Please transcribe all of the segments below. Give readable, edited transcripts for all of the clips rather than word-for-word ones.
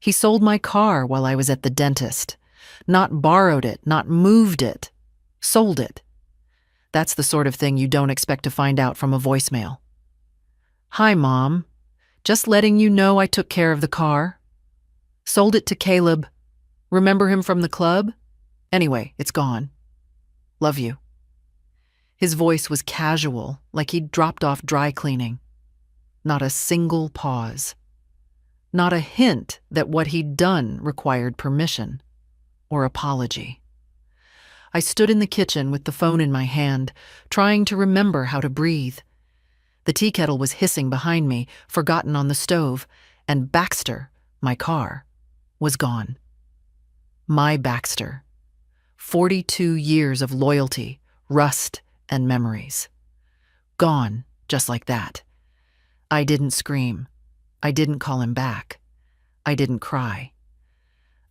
He sold my car while I was at the dentist. Not borrowed it, not moved it. Sold it. That's the sort of thing you don't expect to find out from a voicemail. Hi, Mom. Just letting you know I took care of the car. Sold it to Caleb. Remember him from the club? Anyway, it's gone. Love you. His voice was casual, like he'd dropped off dry cleaning. Not a single pause. Not a hint that what he'd done required permission or apology. I stood in the kitchen with the phone in my hand, trying to remember how to breathe. The tea kettle was hissing behind me, forgotten on the stove, and Baxter, my car, was gone. My Baxter. 42 years of loyalty, rust, and memories. Gone, just like that. I didn't scream. I didn't call him back. I didn't cry.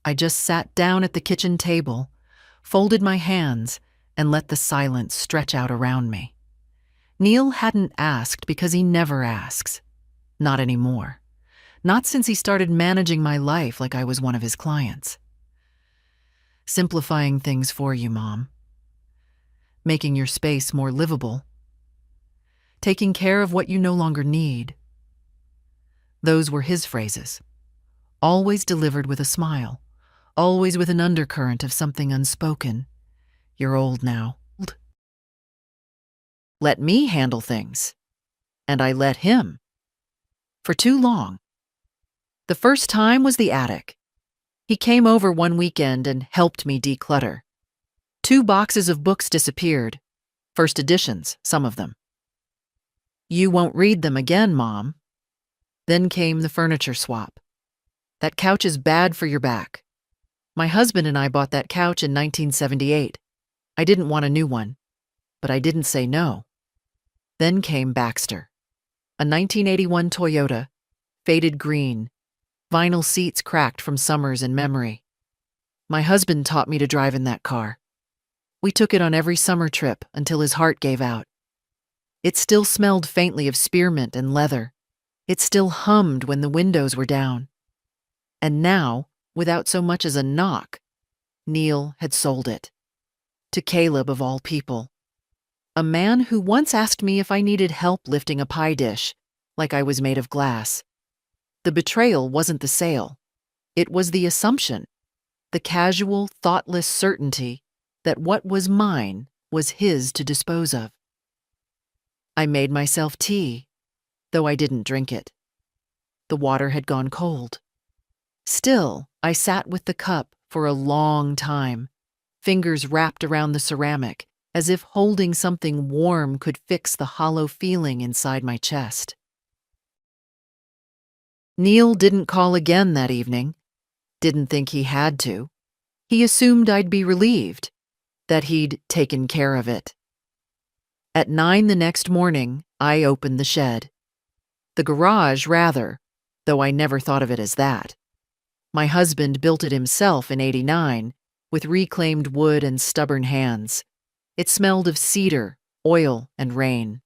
I just sat down at the kitchen table, folded my hands, and let the silence stretch out around me. Neil hadn't asked because he never asks. Not anymore. Not since he started managing my life like I was one of his clients. Simplifying things for you, Mom. Making your space more livable. Taking care of what you no longer need. Those were his phrases. Always delivered with a smile. Always with an undercurrent of something unspoken. You're old now. Let me handle things. And I let him. For too long. The first time was the attic. He came over one weekend and helped me declutter. 2 boxes of books disappeared. First editions, some of them. You won't read them again, Mom. Then came the furniture swap. That couch is bad for your back. My husband and I bought that couch in 1978. I didn't want a new one, but I didn't say no. Then came Baxter. A 1981 Toyota, faded green, vinyl seats cracked from summers in memory. My husband taught me to drive in that car. We took it on every summer trip until his heart gave out. It still smelled faintly of spearmint and leather. It still hummed when the windows were down. And now, without so much as a knock, Neil had sold it. To Caleb of all people. A man who once asked me if I needed help lifting a pie dish, like I was made of glass. The betrayal wasn't the sale. It was the assumption, the casual, thoughtless certainty that what was mine was his to dispose of. I made myself tea, though I didn't drink it. The water had gone cold. Still, I sat with the cup for a long time, fingers wrapped around the ceramic, as if holding something warm could fix the hollow feeling inside my chest. Neil didn't call again that evening. Didn't think he had to. He assumed I'd be relieved, that he'd taken care of it. At 9 the next morning, I opened the shed. The garage, rather, though I never thought of it as that. My husband built it himself in '89, with reclaimed wood and stubborn hands. It smelled of cedar, oil, and rain.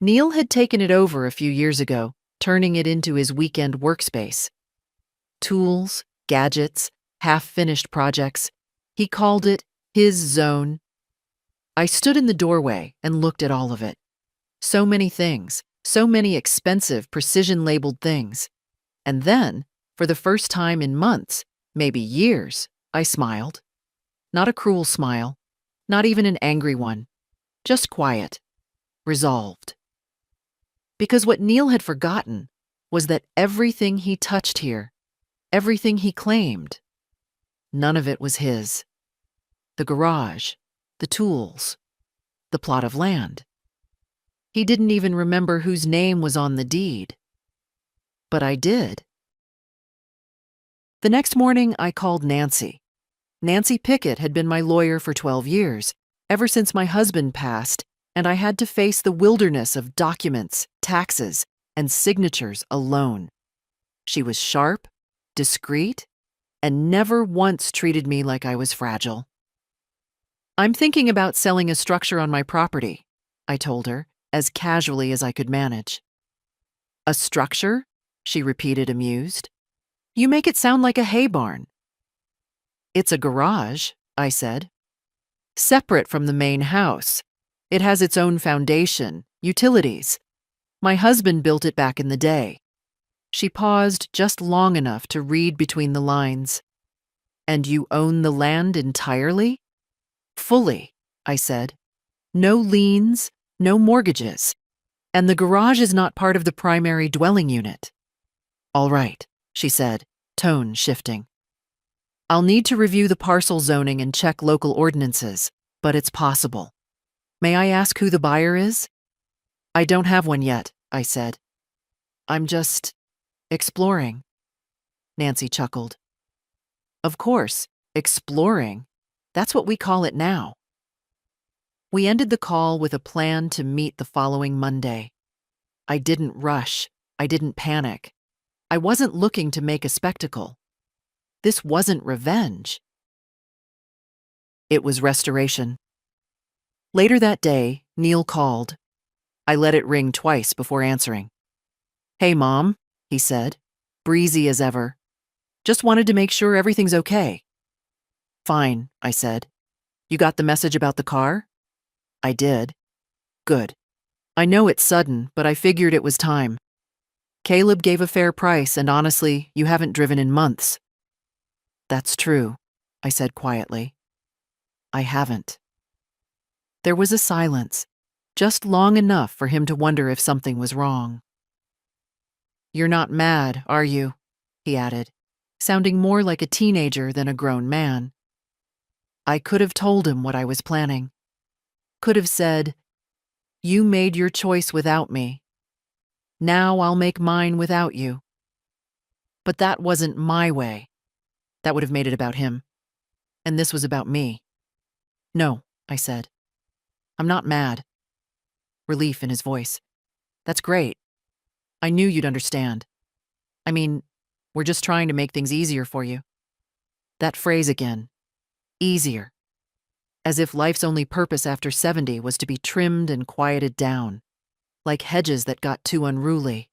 Neil had taken it over a few years ago, turning it into his weekend workspace. Tools, gadgets, half-finished projects. He called it his zone. I stood in the doorway and looked at all of it. So many things, so many expensive, precision-labeled things. And then, for the first time in months, maybe years, I smiled. Not a cruel smile, not even an angry one. Just quiet, resolved. Because what Neil had forgotten was that everything he touched here, everything he claimed, none of it was his. The garage, the tools, the plot of land. He didn't even remember whose name was on the deed. But I did. The next morning, I called Nancy. Nancy Pickett had been my lawyer for 12 years, ever since my husband passed, and I had to face the wilderness of documents, taxes, and signatures alone. She was sharp, discreet, and never once treated me like I was fragile. I'm thinking about selling a structure on my property, I told her, as casually as I could manage. A structure? She repeated, amused. You make it sound like a hay barn. It's a garage, I said. Separate from the main house. It has its own foundation, utilities. My husband built it back in the day. She paused just long enough to read between the lines. And you own the land entirely? Fully, I said. No liens, no mortgages. And the garage is not part of the primary dwelling unit. All right, she said, tone shifting. I'll need to review the parcel zoning and check local ordinances, but it's possible. May I ask who the buyer is? I don't have one yet, I said. I'm just exploring. Nancy chuckled. Of course, exploring. That's what we call it now. We ended the call with a plan to meet the following Monday. I didn't rush. I didn't panic. I wasn't looking to make a spectacle. This wasn't revenge. It was restoration. Later that day, Neil called. I let it ring twice before answering. Hey, Mom, he said, breezy as ever. Just wanted to make sure everything's okay. Fine, I said. You got the message about the car? I did. Good. I know it's sudden, but I figured it was time. Caleb gave a fair price, and honestly, you haven't driven in months. That's true, I said quietly. I haven't. There was a silence, just long enough for him to wonder if something was wrong. You're not mad, are you? He added, sounding more like a teenager than a grown man. I could have told him what I was planning. Could have said, you made your choice without me. Now I'll make mine without you. But that wasn't my way. That would have made it about him. And this was about me. No, I said. I'm not mad. Relief in his voice. That's great. I knew you'd understand. I mean, we're just trying to make things easier for you. That phrase again. Easier. As if life's only purpose after 70 was to be trimmed and quieted down, like hedges that got too unruly.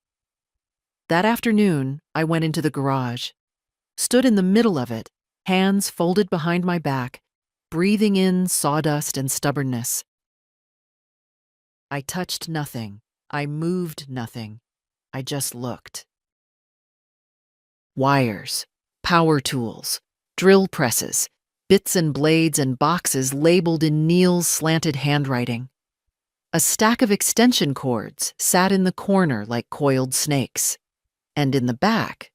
That afternoon, I went into the garage, stood in the middle of it, hands folded behind my back, breathing in sawdust and stubbornness. I touched nothing. I moved nothing. I just looked. Wires, power tools, drill presses, bits and blades and boxes labeled in Neil's slanted handwriting. A stack of extension cords sat in the corner like coiled snakes. And in the back,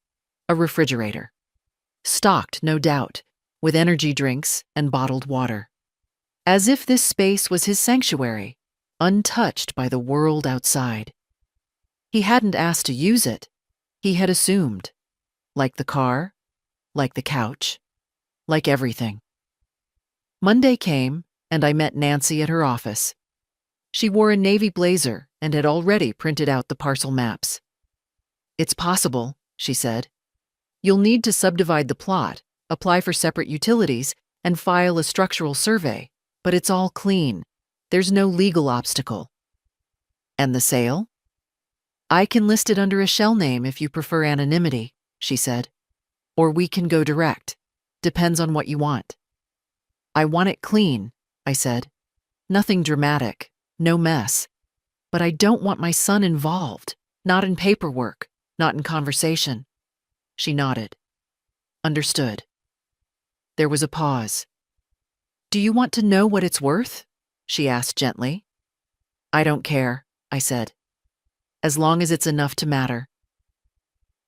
a refrigerator. Stocked, no doubt, with energy drinks and bottled water. As if this space was his sanctuary, untouched by the world outside. He hadn't asked to use it. He had assumed. Like the car, like the couch, like everything. Monday came, and I met Nancy at her office. She wore a navy blazer and had already printed out the parcel maps. It's possible, she said. You'll need to subdivide the plot, apply for separate utilities, and file a structural survey, but it's all clean. There's no legal obstacle. And the sale? I can list it under a shell name if you prefer anonymity, she said. Or we can go direct. Depends on what you want. I want it clean, I said. Nothing dramatic, no mess. But I don't want my son involved, not in paperwork, not in conversation. She nodded. Understood. There was a pause. Do you want to know what it's worth? She asked gently. I don't care, I said. As long as it's enough to matter.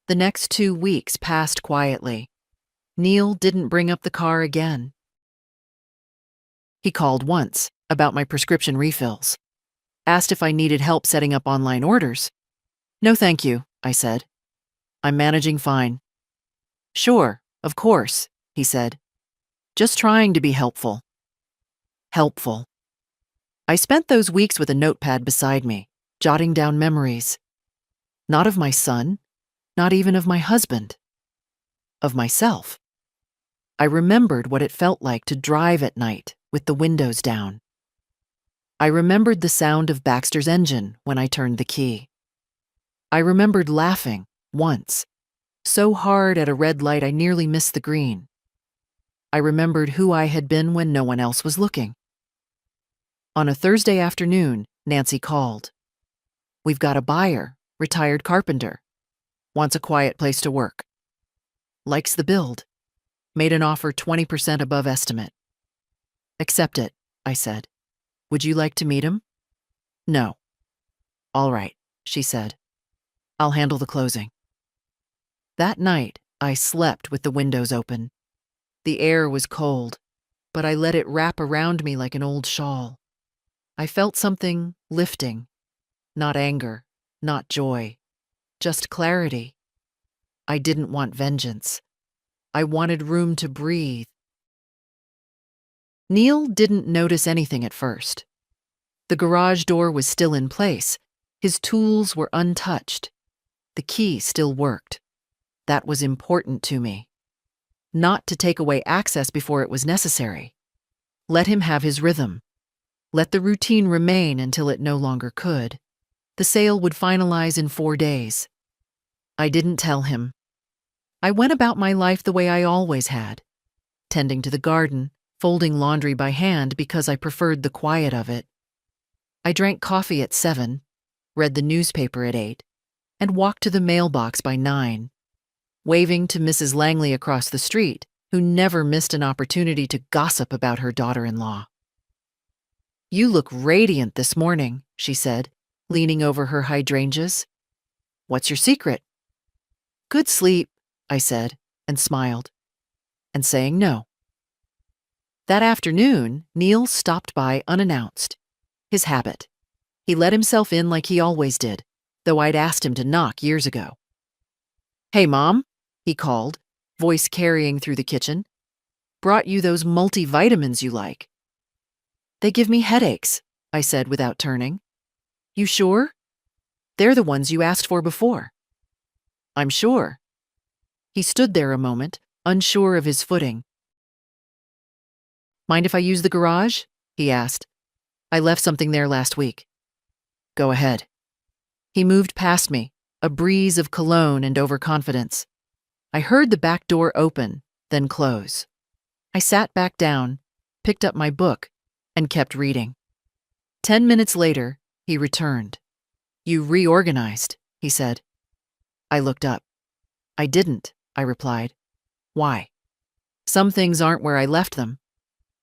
The next 2 weeks passed quietly. Neil didn't bring up the car again. He called once about my prescription refills. Asked if I needed help setting up online orders. No, thank you, I said. I'm managing fine. Sure, of course, he said. Just trying to be helpful. Helpful. I spent those weeks with a notepad beside me, jotting down memories. Not of my son, not even of my husband. Of myself. I remembered what it felt like to drive at night with the windows down. I remembered the sound of Baxter's engine when I turned the key. I remembered laughing, once, So hard at a red light I nearly missed the green. I remembered who I had been when no one else was looking. On a Thursday afternoon, Nancy called. "We've got a buyer, retired carpenter. Wants a quiet place to work. Likes the build. Made an offer 20% above estimate." "Accept it," I said. "Would you like to meet him?" "No." "All right," she said. "I'll handle the closing." That night, I slept with the windows open. The air was cold, but I let it wrap around me like an old shawl. I felt something lifting. Not anger, not joy, just clarity. I didn't want vengeance. I wanted room to breathe. Neil didn't notice anything at first. The garage door was still in place. His tools were untouched. The key still worked. That was important to me. Not to take away access before it was necessary. Let him have his rhythm. Let the routine remain until it no longer could. The sale would finalize in 4 days. I didn't tell him. I went about my life the way I always had, tending to the garden, folding laundry by hand because I preferred the quiet of it. I drank coffee at 7, read the newspaper at 8, and walked to the mailbox by 9, waving to Mrs. Langley across the street, who never missed an opportunity to gossip about her daughter-in-law. "You look radiant this morning," she said, leaning over her hydrangeas. "What's your secret?" "Good sleep," I said, and smiled, and saying no. That afternoon, Neil stopped by unannounced. His habit. He let himself in like he always did, though I'd asked him to knock years ago. "Hey, Mom," he called, voice carrying through the kitchen. "Brought you those multivitamins you like." "They give me headaches," I said without turning. "You sure? They're the ones you asked for before." "I'm sure." He stood there a moment, unsure of his footing. "Mind if I use the garage?" he asked. "I left something there last week." "Go ahead." He moved past me, a breeze of cologne and overconfidence. I heard the back door open, then close. I sat back down, picked up my book, and kept reading. 10 minutes later, he returned. "You reorganized," he said. I looked up. "I didn't," I replied. "Why?" "Some things aren't where I left them."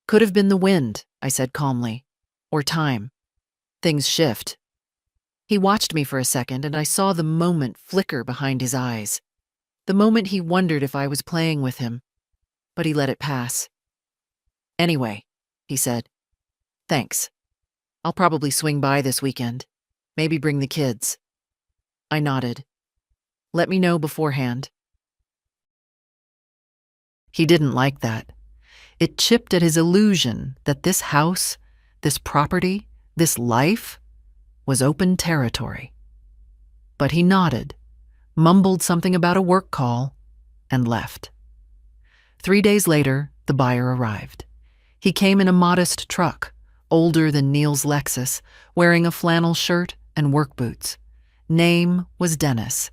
"Could have been the wind," I said calmly. "Or time. Things shift." He watched me for a second, and I saw the moment flicker behind his eyes. The moment he wondered if I was playing with him. But he let it pass. "Anyway," he said. "Thanks. I'll probably swing by this weekend. Maybe bring the kids." I nodded. "Let me know beforehand." He didn't like that. It chipped at his illusion that this house, this property, this life was open territory. But he nodded, mumbled something about a work call, and left. 3 days later, the buyer arrived. He came in a modest truck, older than Neil's Lexus, wearing a flannel shirt and work boots. Name was Dennis,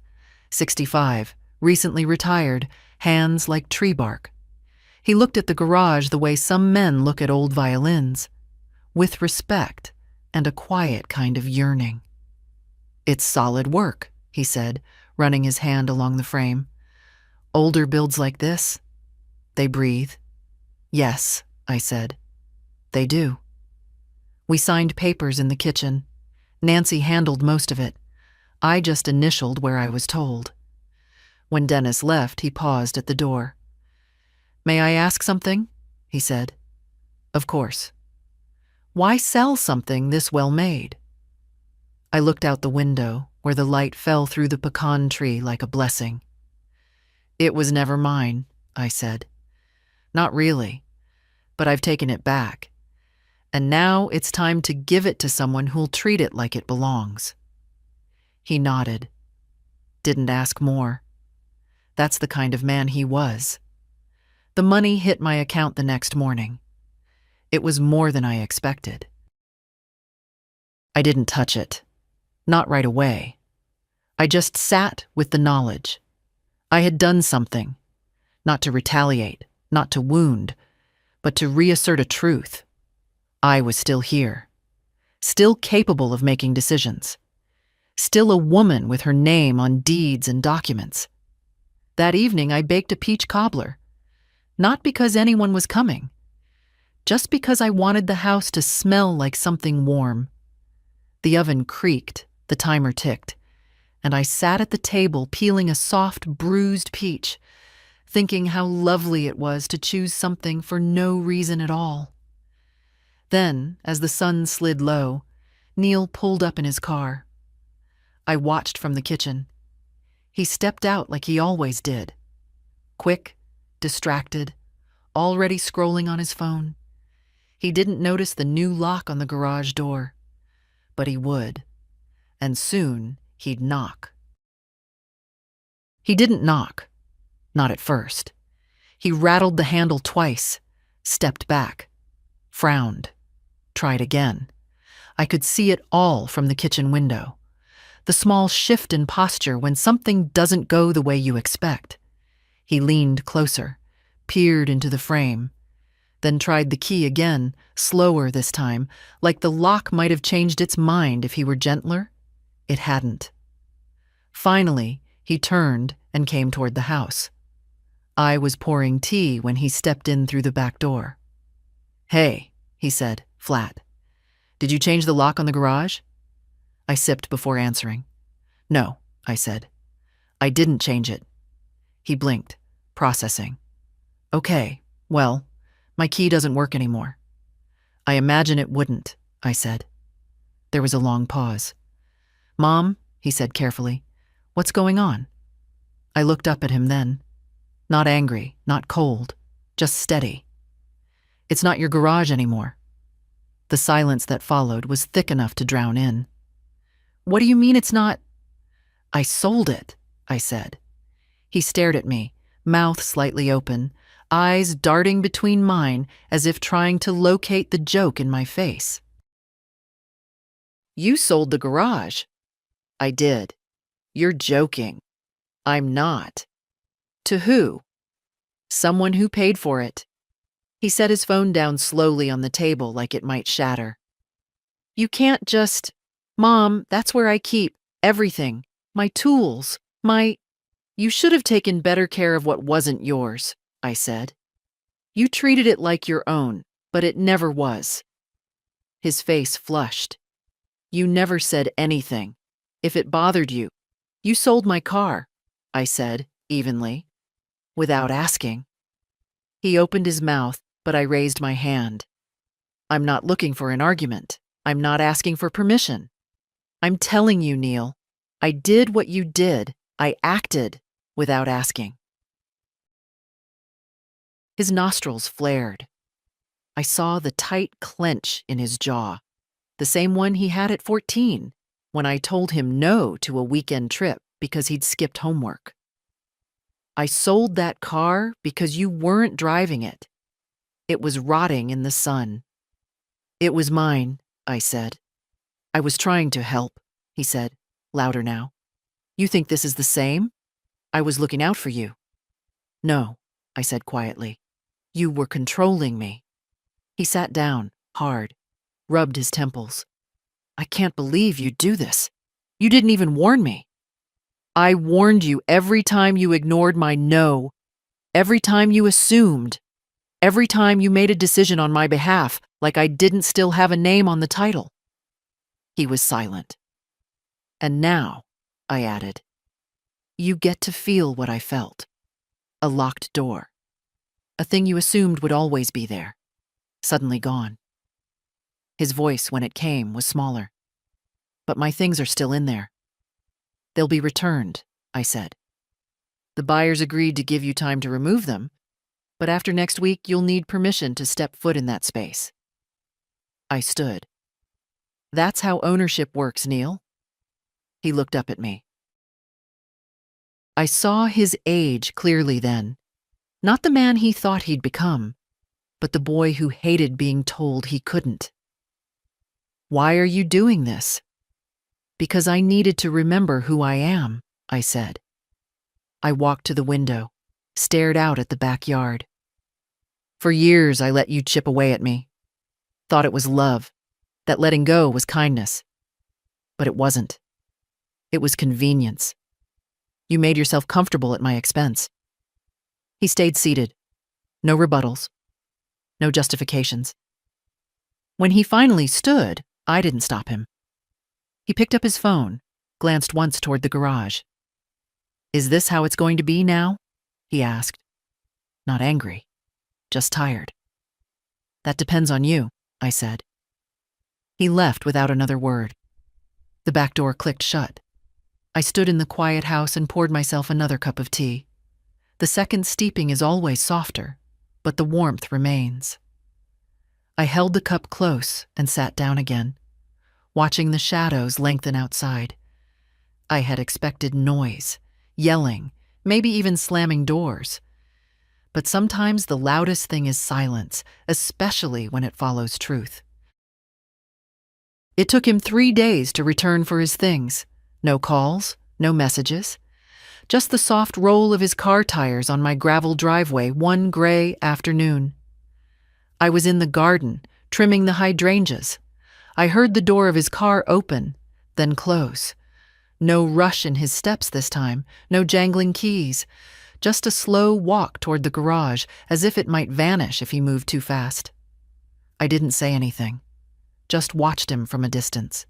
65, recently retired, hands like tree bark. He looked at the garage the way some men look at old violins, with respect and a quiet kind of yearning. "It's solid work," he said, running his hand along the frame. "Older builds like this, they breathe." "Yes," I said. "They do." We signed papers in the kitchen. Nancy handled most of it. I just initialed where I was told. When Dennis left, he paused at the door. "May I ask something?" he said. "Of course." "Why sell something this well made?" I looked out the window, where the light fell through the pecan tree like a blessing. "It was never mine," I said. "Not really, but I've taken it back. And now it's time to give it to someone who'll treat it like it belongs." He nodded. Didn't ask more. That's the kind of man he was. The money hit my account the next morning. It was more than I expected. I didn't touch it. Not right away. I just sat with the knowledge. I had done something, not to retaliate, not to wound, but to reassert a truth. I was still here, still capable of making decisions, still a woman with her name on deeds and documents. That evening I baked a peach cobbler, not because anyone was coming, just because I wanted the house to smell like something warm. The oven creaked, the timer ticked, and I sat at the table peeling a soft, bruised peach, thinking how lovely it was to choose something for no reason at all. Then, as the sun slid low, Neil pulled up in his car. I watched from the kitchen. He stepped out like he always did. Quick, distracted, already scrolling on his phone. He didn't notice the new lock on the garage door, but he would, and soon he'd knock. He didn't knock, not at first. He rattled the handle twice, stepped back, frowned, tried again. I could see it all from the kitchen window. The small shift in posture when something doesn't go the way you expect. He leaned closer, peered into the frame, then tried the key again, slower this time, like the lock might have changed its mind if he were gentler. It hadn't. Finally, he turned and came toward the house. I was pouring tea when he stepped in through the back door. "Hey," he said, flat. "Did you change the lock on the garage?" I sipped before answering. "No," I said. "I didn't change it." He blinked, processing. "Okay, well, my key doesn't work anymore." "I imagine it wouldn't," I said. There was a long pause. "Mom," he said carefully, "what's going on?" I looked up at him then. Not angry, not cold, just steady. "It's not your garage anymore." The silence that followed was thick enough to drown in. "What do you mean it's not?" "I sold it," I said. He stared at me, mouth slightly open, eyes darting between mine as if trying to locate the joke in my face. "You sold the garage." "I did." "You're joking." "I'm not." "To who?" "Someone who paid for it." He set his phone down slowly on the table like it might shatter. "You can't just—" "Mom, that's where I keep everything. My tools, my—" "You should have taken better care of what wasn't yours," I said. "You treated it like your own, but it never was." His face flushed. "You never said anything. If it bothered you, you sold my car," I said, evenly, "without asking." He opened his mouth, but I raised my hand. "I'm not looking for an argument. I'm not asking for permission. I'm telling you, Neil, I did what you did. I acted without asking." His nostrils flared. I saw the tight clench in his jaw, the same one he had at 14, when I told him no to a weekend trip because he'd skipped homework. "I sold that car because you weren't driving it. It was rotting in the sun." "It was mine," I said. "I was trying to help," he said, louder now. "You think this is the same? I was looking out for you." "No," I said quietly. "You were controlling me." He sat down, hard, rubbed his temples. "I can't believe you'd do this. You didn't even warn me." "I warned you every time you ignored my no, every time you assumed, every time you made a decision on my behalf like I didn't still have a name on the title." He was silent. "And now," I added, "you get to feel what I felt. A locked door. A thing you assumed would always be there. Suddenly gone." His voice, when it came, was smaller. "But my things are still in there." "They'll be returned," I said. "The buyers agreed to give you time to remove them, but after next week you'll need permission to step foot in that space." I stood. "That's how ownership works, Neil." He looked up at me. I saw his age clearly then. Not the man he thought he'd become, but the boy who hated being told he couldn't. "Why are you doing this?" "Because I needed to remember who I am," I said. I walked to the window, stared out at the backyard. For years, I let you chip away at me. Thought it was love, that letting go was kindness. But it wasn't. It was convenience. You made yourself comfortable at my expense. He stayed seated. No rebuttals. No justifications. When he finally stood, I didn't stop him. He picked up his phone, glanced once toward the garage. "Is this how it's going to be now?" he asked. Not angry, just tired. "That depends on you," I said. He left without another word. The back door clicked shut. I stood in the quiet house and poured myself another cup of tea. The second steeping is always softer, but the warmth remains. I held the cup close and sat down again, watching the shadows lengthen outside. I had expected noise, yelling, maybe even slamming doors. But sometimes the loudest thing is silence, especially when it follows truth. It took him 3 days to return for his things. No calls, no messages. Just the soft roll of his car tires on my gravel driveway one gray afternoon. I was in the garden, trimming the hydrangeas. I heard the door of his car open, then close. No rush in his steps this time, no jangling keys. Just a slow walk toward the garage, as if it might vanish if he moved too fast. I didn't say anything, just watched him from a distance.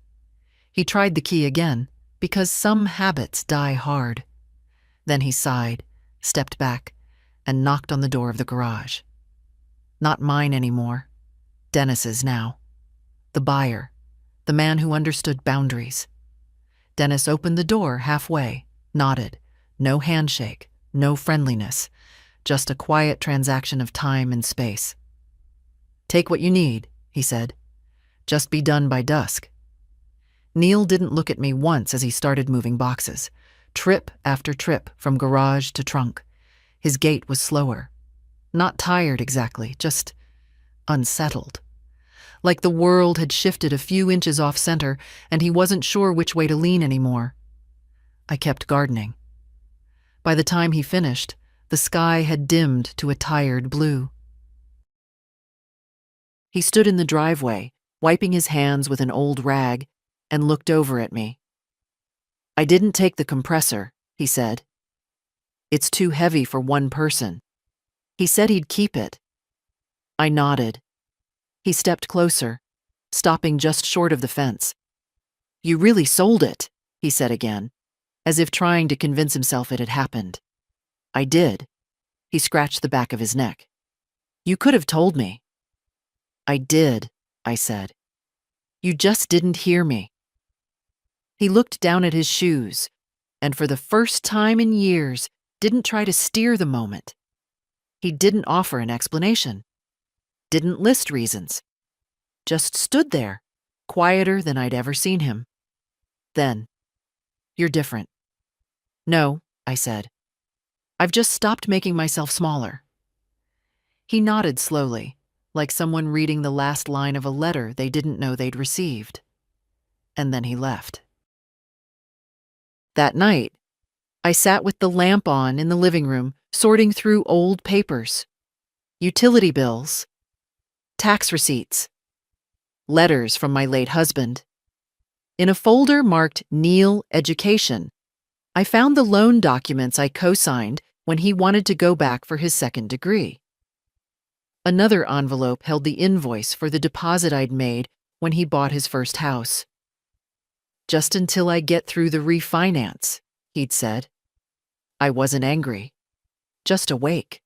He tried the key again, because some habits die hard. Then he sighed, stepped back, and knocked on the door of the garage. Not mine anymore. Dennis's now. The buyer, the man who understood boundaries. Dennis opened the door halfway, nodded. No handshake, no friendliness, just a quiet transaction of time and space. "Take what you need," he said. "Just be done by dusk." Neil didn't look at me once as he started moving boxes, trip after trip from garage to trunk. His gait was slower. Not tired exactly, just unsettled. Like the world had shifted a few inches off center and he wasn't sure which way to lean anymore. I kept gardening. By the time he finished, the sky had dimmed to a tired blue. He stood in the driveway, wiping his hands with an old rag, and looked over at me. "I didn't take the compressor," he said. "It's too heavy for one person. He said he'd keep it." I nodded. He stepped closer, stopping just short of the fence. "You really sold it," he said again, as if trying to convince himself it had happened. "I did." He scratched the back of his neck. "You could have told me." "I did," I said. "You just didn't hear me." He looked down at his shoes, and for the first time in years, didn't try to steer the moment. He didn't offer an explanation, didn't list reasons, just stood there, quieter than I'd ever seen him. Then, "You're different." "No," I said. "I've just stopped making myself smaller." He nodded slowly, like someone reading the last line of a letter they didn't know they'd received. And then he left. That night, I sat with the lamp on in the living room, sorting through old papers, utility bills, tax receipts, letters from my late husband. In a folder marked Neil Education, I found the loan documents I co-signed when he wanted to go back for his second degree. Another envelope held the invoice for the deposit I'd made when he bought his first house. "Just until I get through the refinance," he'd said. I wasn't angry, just awake.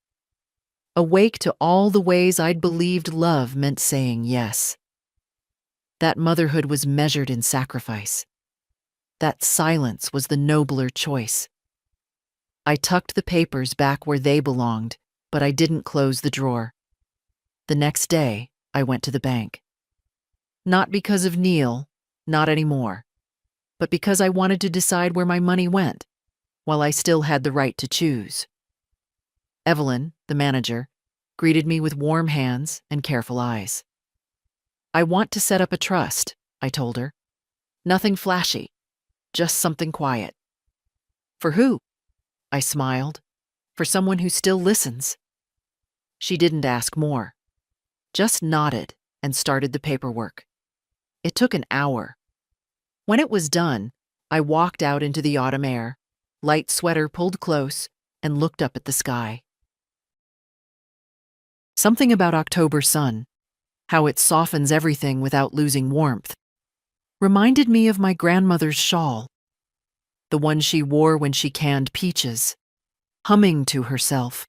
Awake to all the ways I'd believed love meant saying yes. That motherhood was measured in sacrifice. That silence was the nobler choice. I tucked the papers back where they belonged, but I didn't close the drawer. The next day, I went to the bank. Not because of Neil, not anymore, but because I wanted to decide where my money went, while I still had the right to choose. Evelyn, the manager, greeted me with warm hands and careful eyes. "I want to set up a trust," I told her. "Nothing flashy, just something quiet." "For who?" I smiled, for someone who still listens. She didn't ask more, just nodded and started the paperwork. It took an hour. When it was done, I walked out into the autumn air, light sweater pulled close, and looked up at the sky. Something about October sun, how it softens everything without losing warmth, reminded me of my grandmother's shawl, the one she wore when she canned peaches, humming to herself,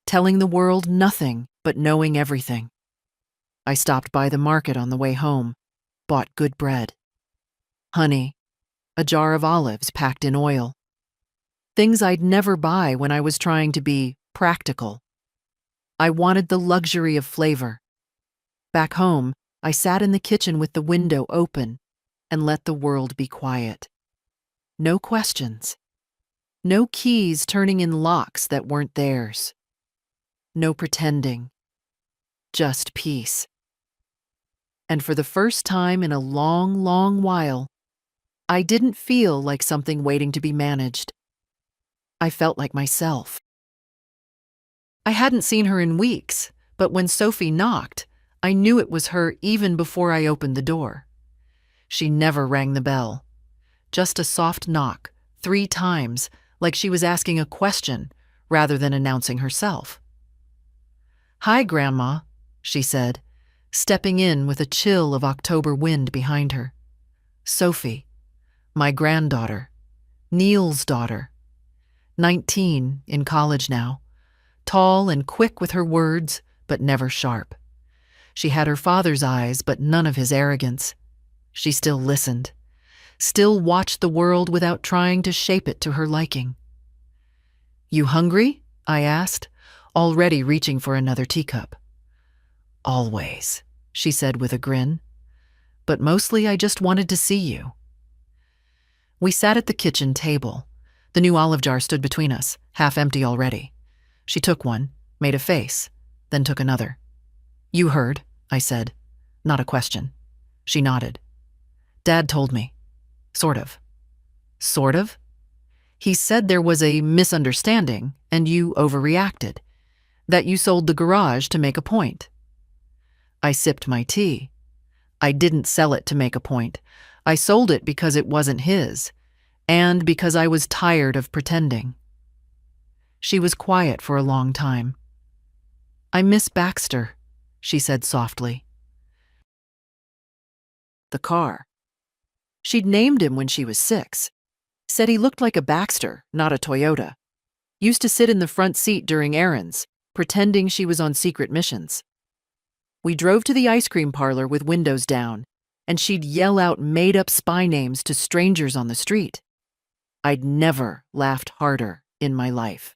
telling the world nothing but knowing everything. I stopped by the market on the way home, bought good bread, honey, a jar of olives packed in oil, things I'd never buy when I was trying to be practical. I wanted the luxury of flavor. Back home, I sat in the kitchen with the window open and let the world be quiet. No questions. No keys turning in locks that weren't theirs. No pretending. Just peace. And for the first time in a long, long while, I didn't feel like something waiting to be managed. I felt like myself. I hadn't seen her in weeks, but when Sophie knocked, I knew it was her even before I opened the door. She never rang the bell. Just a soft knock, 3 times, like she was asking a question rather than announcing herself. "Hi, Grandma," she said, stepping in with a chill of October wind behind her. Sophie, my granddaughter, Neil's daughter, 19, in college now, tall and quick with her words, but never sharp. She had her father's eyes, but none of his arrogance. She still listened, still watched the world without trying to shape it to her liking. "You hungry?" I asked, already reaching for another teacup. "Always," she said with a grin. "But mostly I just wanted to see you." We sat at the kitchen table. The new olive jar stood between us, half empty already. She took one, made a face, then took another. "You heard," I said. Not a question. She nodded. "Dad told me. Sort of." "Sort of?" "He said there was a misunderstanding and you overreacted. That you sold the garage to make a point." I sipped my tea. I didn't sell it to make a point. I sold it because it wasn't his, and because I was tired of pretending. She was quiet for a long time. "I miss Baxter," she said softly. The car. She'd named him when she was 6. Said he looked like a Baxter, not a Toyota. Used to sit in the front seat during errands, pretending she was on secret missions. We drove to the ice cream parlor with windows down, and she'd yell out made-up spy names to strangers on the street. I'd never laughed harder in my life.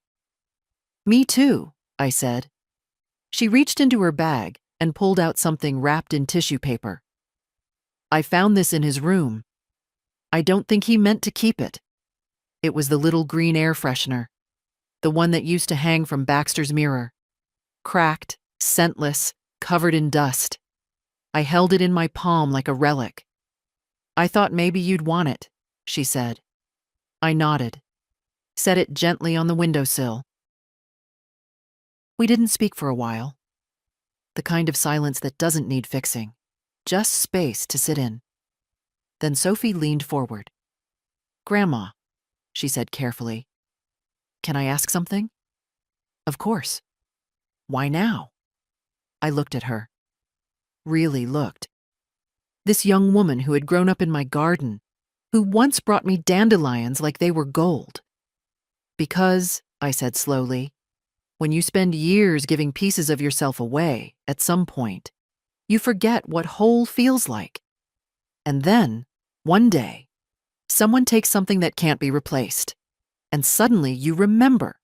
"Me too," I said. She reached into her bag and pulled out something wrapped in tissue paper. "I found this in his room. I don't think he meant to keep it." It was the little green air freshener, the one that used to hang from Baxter's mirror. Cracked, scentless, covered in dust. I held it in my palm like a relic. "I thought maybe you'd want it," she said. I nodded, set it gently on the windowsill. We didn't speak for a while. The kind of silence that doesn't need fixing, just space to sit in. Then Sophie leaned forward. "Grandma," she said carefully, "can I ask something?" "Of course." "Why now?" I looked at her. Really looked. This young woman who had grown up in my garden, who once brought me dandelions like they were gold. "Because," I said slowly, "when you spend years giving pieces of yourself away, at some point, you forget what whole feels like. And then, one day, someone takes something that can't be replaced, and suddenly you remember,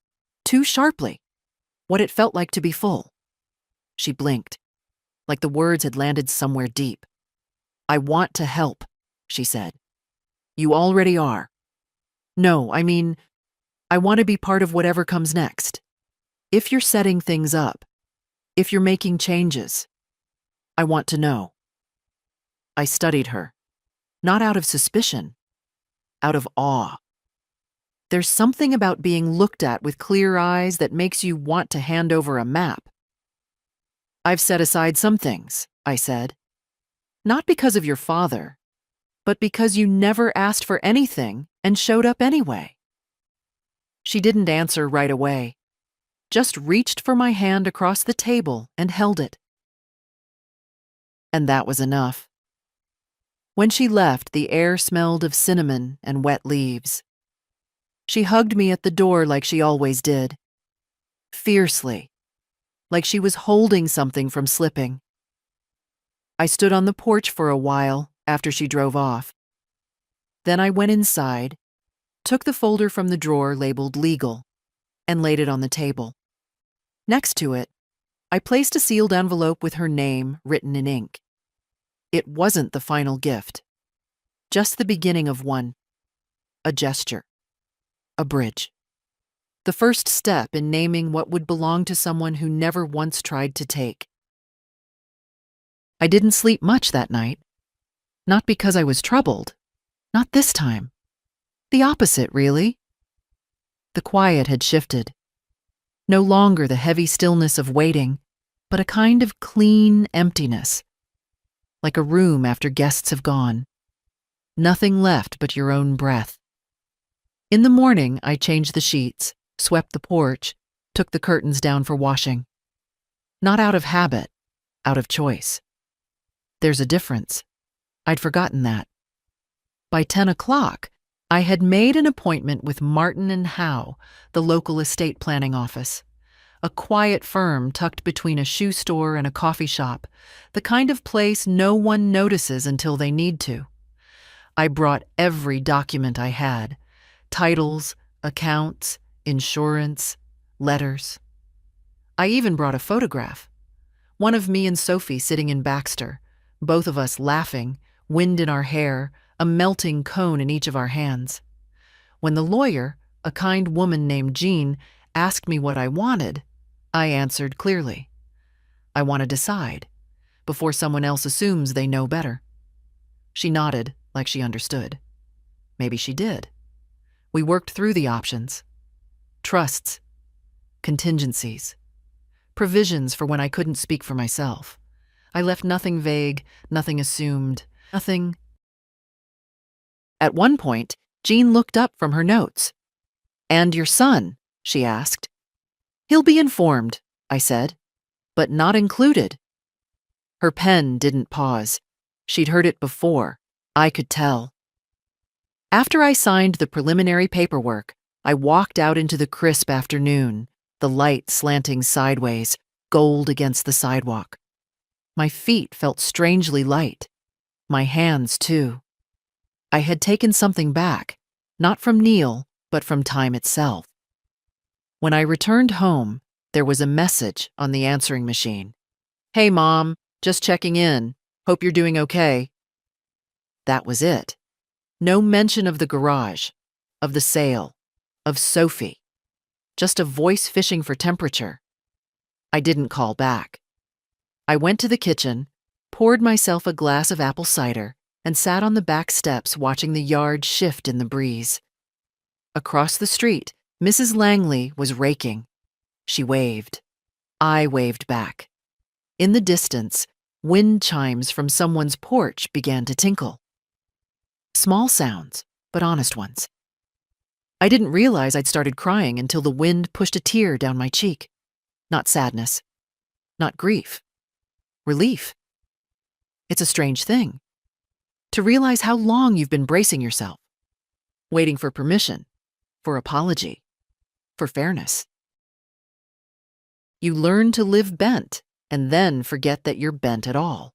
too sharply, what it felt like to be full." She blinked, like the words had landed somewhere deep. "I want to help," she said. "You already are. No, I mean, I want to be part of whatever comes next. If you're setting things up, if you're making changes, I want to know." I studied her, not out of suspicion, out of awe. There's something about being looked at with clear eyes that makes you want to hand over a map. I've set aside some things, I said. Not because of your father, but because you never asked for anything and showed up anyway. She didn't answer right away, just reached for my hand across the table and held it. And that was enough. When she left, the air smelled of cinnamon and wet leaves. She hugged me at the door like she always did, fiercely, like she was holding something from slipping. I stood on the porch for a while after she drove off. Then I went inside, took the folder from the drawer labeled legal, and laid it on the table. Next to it, I placed a sealed envelope with her name written in ink. It wasn't the final gift, just the beginning of one, a gesture, a bridge. The first step in naming what would belong to someone who never once tried to take. I didn't sleep much that night. Not because I was troubled. Not this time. The opposite, really. The quiet had shifted. No longer the heavy stillness of waiting, but a kind of clean emptiness. Like a room after guests have gone. Nothing left but your own breath. In the morning, I changed the sheets, swept the porch, took the curtains down for washing. Not out of habit, out of choice. There's a difference. I'd forgotten that. By 10 o'clock, I had made an appointment with Martin and Howe, the local estate planning office. A quiet firm tucked between a shoe store and a coffee shop, the kind of place no one notices until they need to. I brought every document I had, titles, accounts, insurance, letters. I even brought a photograph. One of me and Sophie sitting in Baxter, both of us laughing, wind in our hair, a melting cone in each of our hands. When the lawyer, a kind woman named Jean, asked me what I wanted, I answered clearly. I want to decide, before someone else assumes they know better. She nodded, like she understood. Maybe she did. We worked through the options. Trusts, contingencies, provisions for when I couldn't speak for myself. I left nothing vague, nothing assumed, nothing. At one point, Jean looked up from her notes. "And your son?" she asked. "He'll be informed," I said, "but not included." Her pen didn't pause. She'd heard it before. I could tell. After I signed the preliminary paperwork, I walked out into the crisp afternoon, the light slanting sideways, gold against the sidewalk. My feet felt strangely light. My hands, too. I had taken something back, not from Neil, but from time itself. When I returned home, there was a message on the answering machine. "Hey, Mom, just checking in. Hope you're doing okay." That was it. No mention of the garage, of the sale, of Sophie. Just a voice fishing for temperature. I didn't call back. I went to the kitchen, poured myself a glass of apple cider, and sat on the back steps watching the yard shift in the breeze. Across the street, Mrs. Langley was raking. She waved. I waved back. In the distance, wind chimes from someone's porch began to tinkle. Small sounds, but honest ones. I didn't realize I'd started crying until the wind pushed a tear down my cheek. Not sadness. Not grief. Relief. It's a strange thing. To realize how long you've been bracing yourself. Waiting for permission. For apology. For fairness. You learn to live bent and then forget that you're bent at all.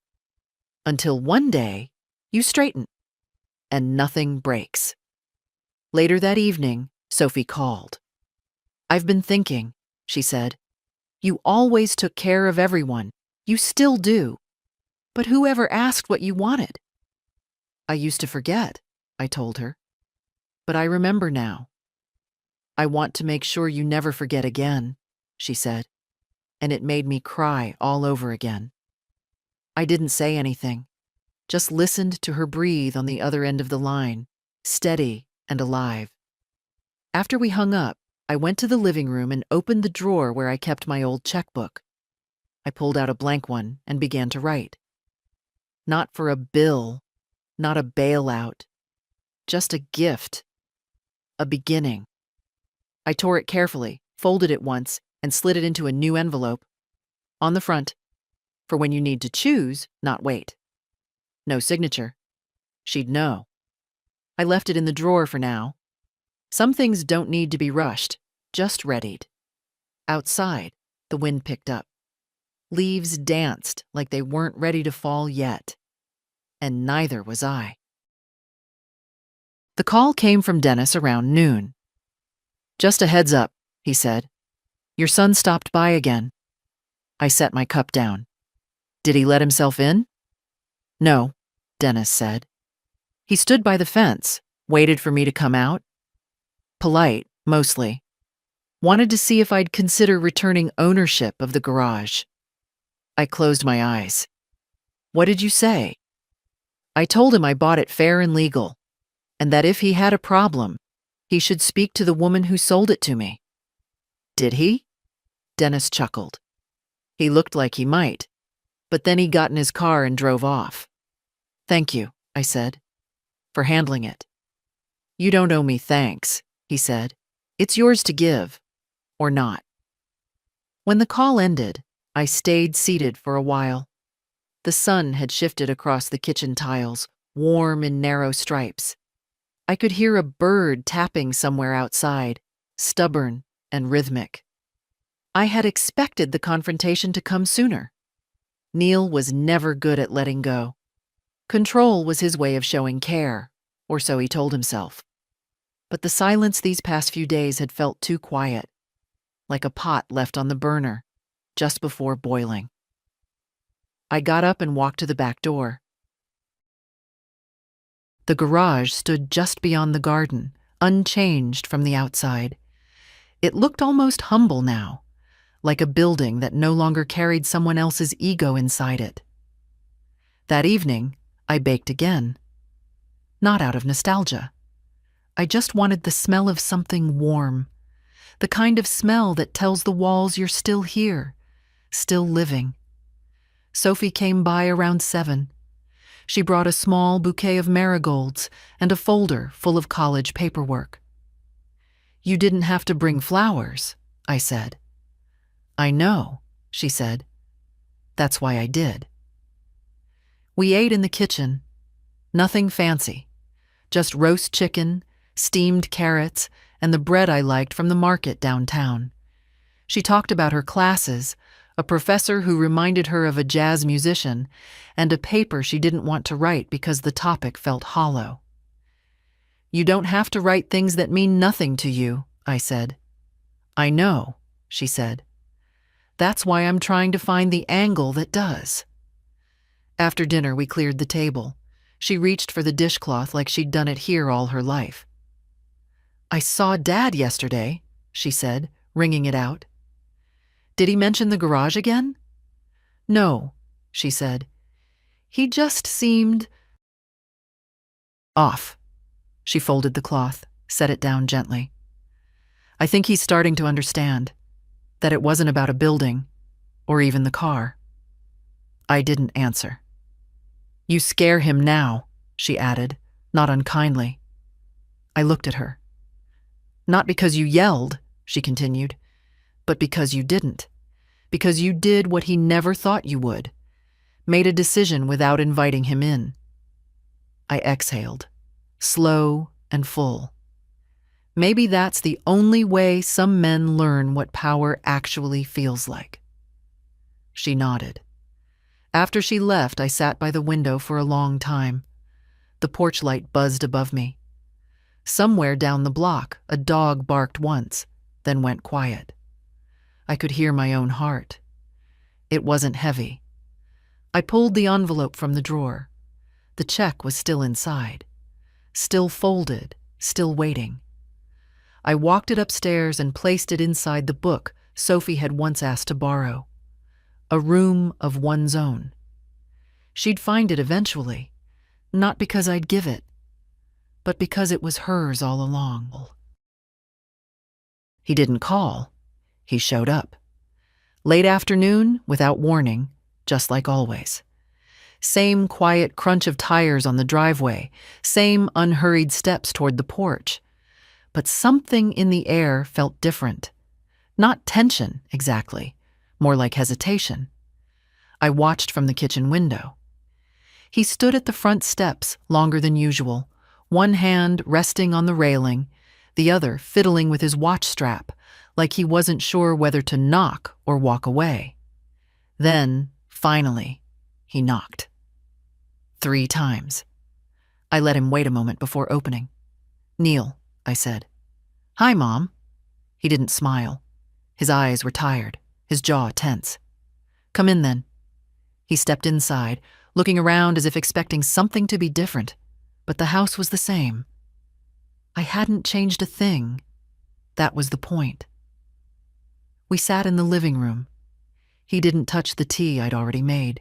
Until one day, you straighten. And nothing breaks. Later that evening, Sophie called. "I've been thinking," she said. "You always took care of everyone. You still do. But who ever asked what you wanted?" "I used to forget," I told her. "But I remember now." "I want to make sure you never forget again," she said. And it made me cry all over again. I didn't say anything. Just listened to her breathe on the other end of the line, steady and alive. After we hung up, I went to the living room and opened the drawer where I kept my old checkbook. I pulled out a blank one and began to write. Not for a bill, not a bailout, just a gift, a beginning. I tore it carefully, folded it once, and slid it into a new envelope. On the front, for when you need to choose, not wait. No signature. She'd know. I left it in the drawer for now. Some things don't need to be rushed, just readied. Outside, the wind picked up. Leaves danced like they weren't ready to fall yet. And neither was I. The call came from Dennis around noon. "Just a heads up," he said. "Your son stopped by again." I set my cup down. "Did he let himself in?" "No," Dennis said. "He stood by the fence, waited for me to come out. Polite, mostly. Wanted to see if I'd consider returning ownership of the garage." I closed my eyes. "What did you say?" "I told him I bought it fair and legal, and that if he had a problem, he should speak to the woman who sold it to me." "Did he?" Dennis chuckled. "He looked like he might, but then he got in his car and drove off." "Thank you," I said, "for handling it." "You don't owe me thanks," he said. "It's yours to give, or not." When the call ended, I stayed seated for a while. The sun had shifted across the kitchen tiles, warm in narrow stripes. I could hear a bird tapping somewhere outside, stubborn and rhythmic. I had expected the confrontation to come sooner. Neil was never good at letting go. Control was his way of showing care, or so he told himself. But the silence these past few days had felt too quiet, like a pot left on the burner, just before boiling. I got up and walked to the back door. The garage stood just beyond the garden, unchanged from the outside. It looked almost humble now, like a building that no longer carried someone else's ego inside it. That evening, I baked again. Not out of nostalgia. I just wanted the smell of something warm, the kind of smell that tells the walls you're still here, still living. Sophie came by around 7. She brought a small bouquet of marigolds and a folder full of college paperwork. "You didn't have to bring flowers," I said. "I know," she said. "That's why I did." We ate in the kitchen. Nothing fancy, just roast chicken, steamed carrots, and the bread I liked from the market downtown. She talked about her classes, a professor who reminded her of a jazz musician, and a paper she didn't want to write because the topic felt hollow. "You don't have to write things that mean nothing to you," I said. "I know," she said. "That's why I'm trying to find the angle that does." After dinner, we cleared the table. She reached for the dishcloth like she'd done it here all her life. "I saw Dad yesterday," she said, wringing it out. "Did he mention the garage again?" "No," she said. "He just seemed off." She folded the cloth, set it down gently. "I think he's starting to understand that it wasn't about a building or even the car." I didn't answer. "You scare him now," she added, not unkindly. I looked at her. "Not because you yelled," she continued, "but because you didn't. Because you did what he never thought you would. Made a decision without inviting him in." I exhaled, slow and full. Maybe that's the only way some men learn what power actually feels like. She nodded. After she left, I sat by the window for a long time. The porch light buzzed above me. Somewhere down the block, a dog barked once, then went quiet. I could hear my own heart. It wasn't heavy. I pulled the envelope from the drawer. The check was still inside, still folded, still waiting. I walked it upstairs and placed it inside the book Sophie had once asked to borrow. A room of one's own. She'd find it eventually, not because I'd give it, but because it was hers all along. He didn't call. He showed up. Late afternoon, without warning, just like always. Same quiet crunch of tires on the driveway, same unhurried steps toward the porch. But something in the air felt different. Not tension, exactly, more like hesitation. I watched from the kitchen window. He stood at the front steps longer than usual, one hand resting on the railing, the other fiddling with his watch strap, like he wasn't sure whether to knock or walk away. Then, finally, he knocked. 3 times. I let him wait a moment before opening. "Neil," I said. "Hi, Mom." He didn't smile. His eyes were tired, his jaw tense. "Come in, then." He stepped inside, looking around as if expecting something to be different, but the house was the same. I hadn't changed a thing. That was the point. We sat in the living room. He didn't touch the tea I'd already made,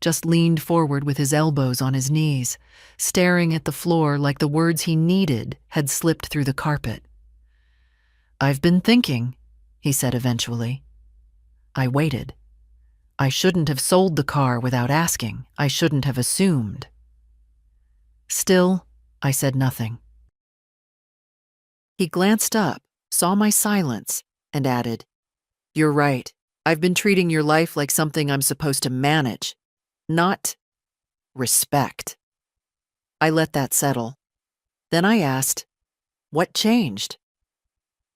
just leaned forward with his elbows on his knees, staring at the floor like the words he needed had slipped through the carpet. "I've been thinking," he said eventually. I waited. I shouldn't have sold the car without asking. I shouldn't have assumed. Still, I said nothing. He glanced up, saw my silence, and added, "You're right. I've been treating your life like something I'm supposed to manage, not respect." I let that settle. Then I asked, "What changed?"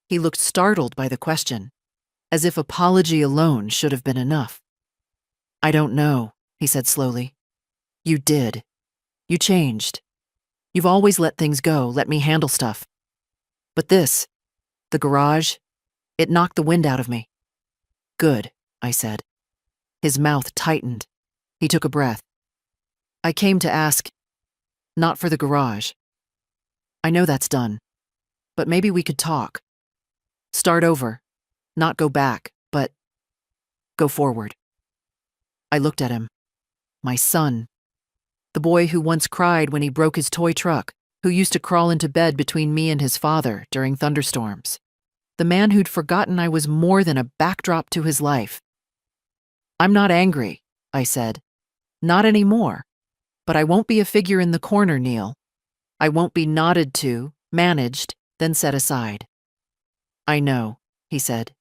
He looked startled by the question, as if apology alone should have been enough. "I don't know," he said slowly. "You did. You changed. You've always let things go, let me handle stuff. But this, the garage, it knocked the wind out of me." "Good," I said. His mouth tightened. He took a breath. "I came to ask, not for the garage. I know that's done, but maybe we could talk. Start over, not go back, but go forward." I looked at him. My son. The boy who once cried when he broke his toy truck, who used to crawl into bed between me and his father during thunderstorms. The man who'd forgotten I was more than a backdrop to his life. "I'm not angry," I said. "Not anymore. But I won't be a figure in the corner, Neil. I won't be nodded to, managed, then set aside." "I know," he said.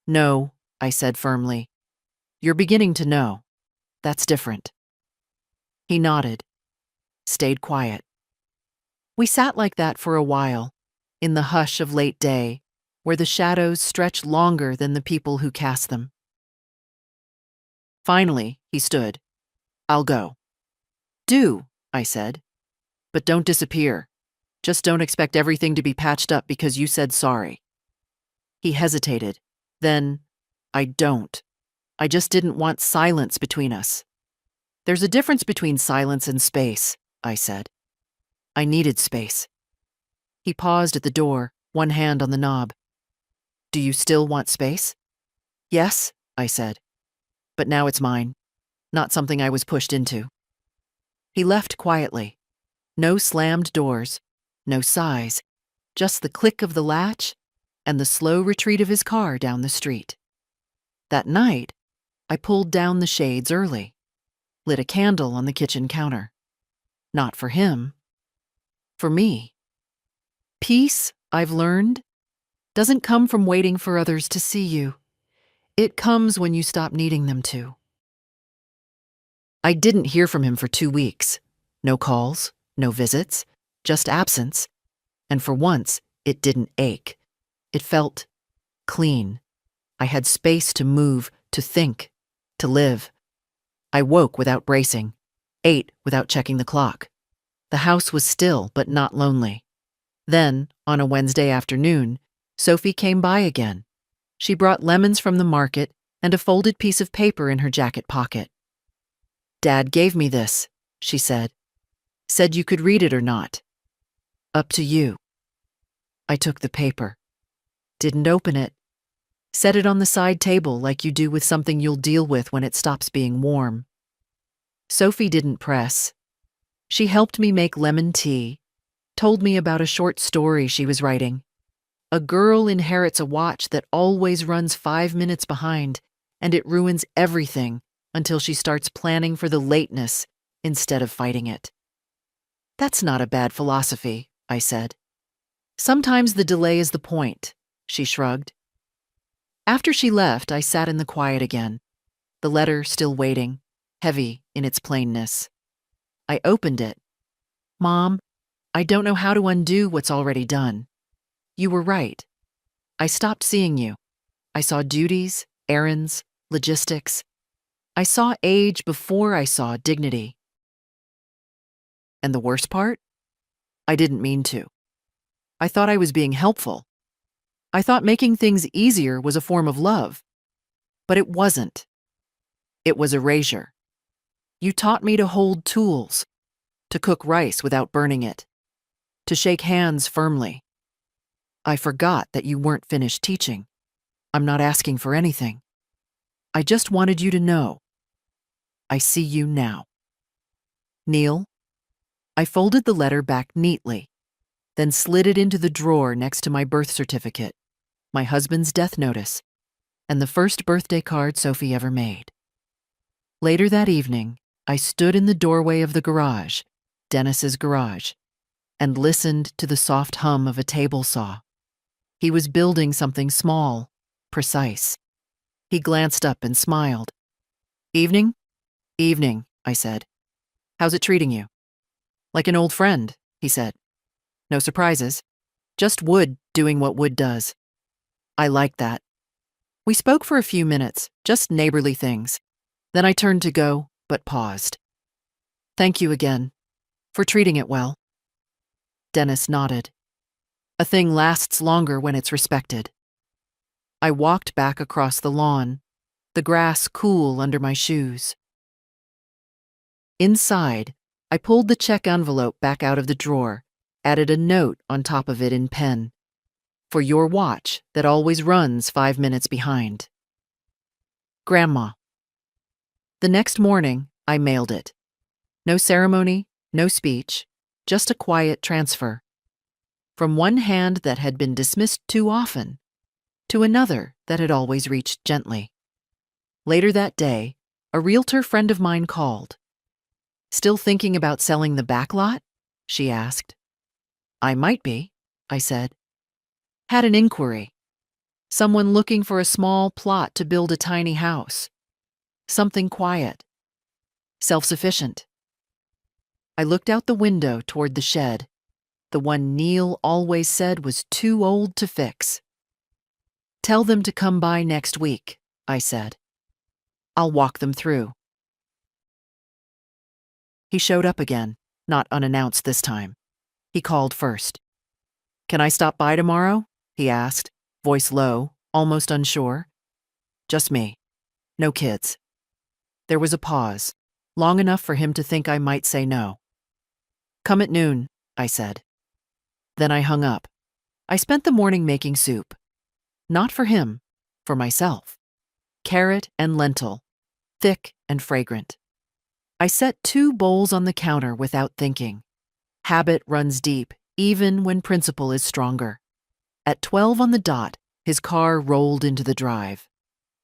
"No," I said firmly. "You're beginning to know. That's different." He nodded, stayed quiet. We sat like that for a while, in the hush of late day, where the shadows stretch longer than the people who cast them. Finally, he stood. "I'll go." "Do," I said. "But don't disappear. Just don't expect everything to be patched up because you said sorry." He hesitated. Then, "I don't. I just didn't want silence between us." "There's a difference between silence and space," I said. I needed space. He paused at the door, one hand on the knob. "Do you still want space?" "Yes," I said. "But now it's mine, not something I was pushed into." He left quietly. No slammed doors, no sighs, just the click of the latch and the slow retreat of his car down the street. That night, I pulled down the shades early, lit a candle on the kitchen counter. Not for him. For me. Peace, I've learned, doesn't come from waiting for others to see you. It comes when you stop needing them to. I didn't hear from him for 2 weeks. No calls, no visits, just absence. And for once, it didn't ache. It felt clean. I had space to move, to think, to live. I woke without bracing, ate without checking the clock. The house was still, but not lonely. Then, on a Wednesday afternoon, Sophie came by again. She brought lemons from the market and a folded piece of paper in her jacket pocket. "Dad gave me this," she said. "Said you could read it or not. Up to you." I took the paper. Didn't open it. Set it on the side table like you do with something you'll deal with when it stops being warm. Sophie didn't press. She helped me make lemon tea, told me about a short story she was writing. A girl inherits a watch that always runs 5 minutes behind, and it ruins everything until she starts planning for the lateness instead of fighting it. That's not a bad philosophy, I said. Sometimes the delay is the point, she shrugged. After she left, I sat in the quiet again, the letter still waiting, heavy in its plainness. I opened it. Mom, I don't know how to undo what's already done. You were right. I stopped seeing you. I saw duties, errands, logistics. I saw age before I saw dignity. And the worst part? I didn't mean to. I thought I was being helpful. I thought making things easier was a form of love. But it wasn't. It was erasure. You taught me to hold tools, to cook rice without burning it, to shake hands firmly. I forgot that you weren't finished teaching. I'm not asking for anything. I just wanted you to know. I see you now. Neil, I folded the letter back neatly, then slid it into the drawer next to my birth certificate, my husband's death notice, and the first birthday card Sophie ever made. Later that evening, I stood in the doorway of the garage, Dennis's garage, and listened to the soft hum of a table saw. He was building something small, precise. He glanced up and smiled. Evening? Evening, I said. How's it treating you? Like an old friend, he said. No surprises. Just wood doing what wood does. I like that. We spoke for a few minutes, just neighborly things. Then I turned to go, but paused. Thank you again, for treating it well. Dennis nodded. A thing lasts longer when it's respected. I walked back across the lawn, the grass cool under my shoes. Inside, I pulled the check envelope back out of the drawer, added a note on top of it in pen. For your watch that always runs 5 minutes behind. Grandma. The next morning, I mailed it. No ceremony, no speech, just a quiet transfer. From one hand that had been dismissed too often, to another that had always reached gently. Later that day, a realtor friend of mine called. Still thinking about selling the back lot? She asked. I might be, I said. Had an inquiry. Someone looking for a small plot to build a tiny house. Something quiet. Self-sufficient. I looked out the window toward the shed, the one Neil always said was too old to fix. Tell them to come by next week, I said. I'll walk them through. He showed up again, not unannounced this time. He called first. Can I stop by tomorrow? He asked, voice low, almost unsure. Just me. No kids. There was a pause, long enough for him to think I might say no. Come at noon, I said. Then I hung up. I spent the morning making soup. Not for him, for myself. Carrot and lentil, thick and fragrant. I set 2 bowls on the counter without thinking. Habit runs deep, even when principle is stronger. At 12 on the dot, his car rolled into the drive.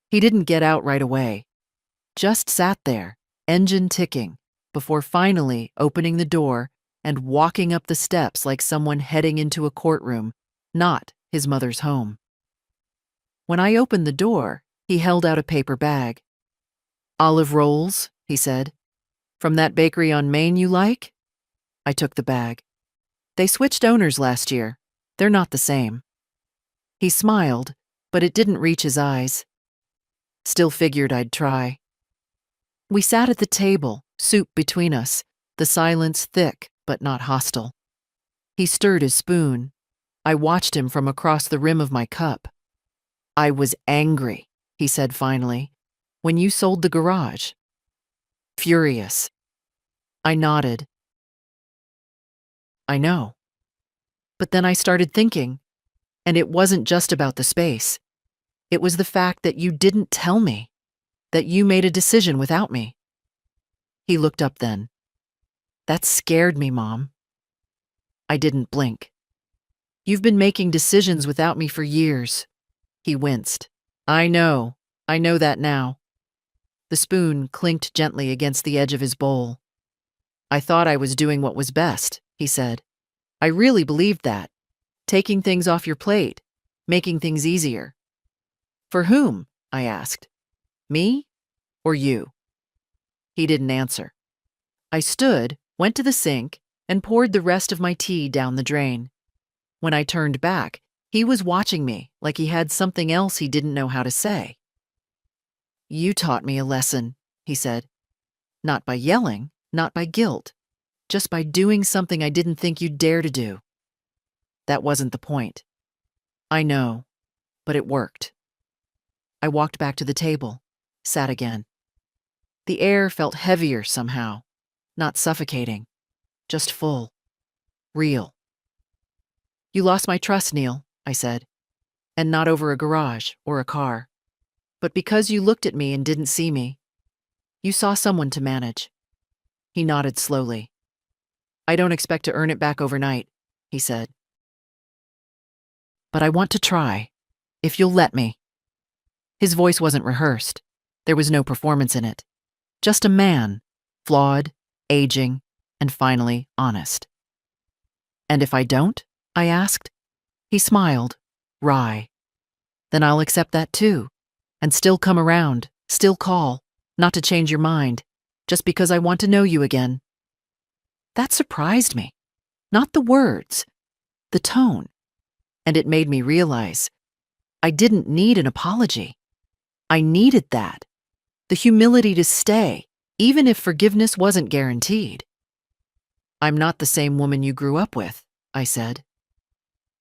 He didn't get out right away. Just sat there, engine ticking, before finally opening the door and walking up the steps like someone heading into a courtroom, not his mother's home. When I opened the door, he held out a paper bag. Olive rolls, he said. From that bakery on Main you like? I took the bag. They switched owners last year. They're not the same. He smiled, but it didn't reach his eyes. Still figured I'd try. We sat at the table, soup between us, the silence thick but not hostile. He stirred his spoon. I watched him from across the rim of my cup. I was angry, he said finally, when you sold the garage. Furious. I nodded. I know. But then I started thinking, and it wasn't just about the space. It was the fact that you didn't tell me, that you made a decision without me. He looked up then. That scared me, Mom. I didn't blink. You've been making decisions without me for years. He winced. I know. I know that now. The spoon clinked gently against the edge of his bowl. I thought I was doing what was best, he said. I really believed that. Taking things off your plate, making things easier. For whom? I asked. Me or you? He didn't answer. I stood, went to the sink, and poured the rest of my tea down the drain. When I turned back, he was watching me like he had something else he didn't know how to say. You taught me a lesson, he said. Not by yelling, not by guilt, just by doing something I didn't think you'd dare to do. That wasn't the point. I know, but it worked. I walked back to the table, sat again. The air felt heavier somehow, not suffocating, just full, real. You lost my trust, Neil, I said, and not over a garage or a car, but because you looked at me and didn't see me. You saw someone to manage. He nodded slowly. I don't expect to earn it back overnight, he said. But I want to try, if you'll let me. His voice wasn't rehearsed. There was no performance in it. Just a man, flawed, aging, and finally honest. And if I don't? I asked. He smiled, wry. Then I'll accept that too, and still come around, still call, not to change your mind, just because I want to know you again. That surprised me. Not the words, the tone. And it made me realize I didn't need an apology. I needed that. The humility to stay, even if forgiveness wasn't guaranteed. I'm not the same woman you grew up with, I said.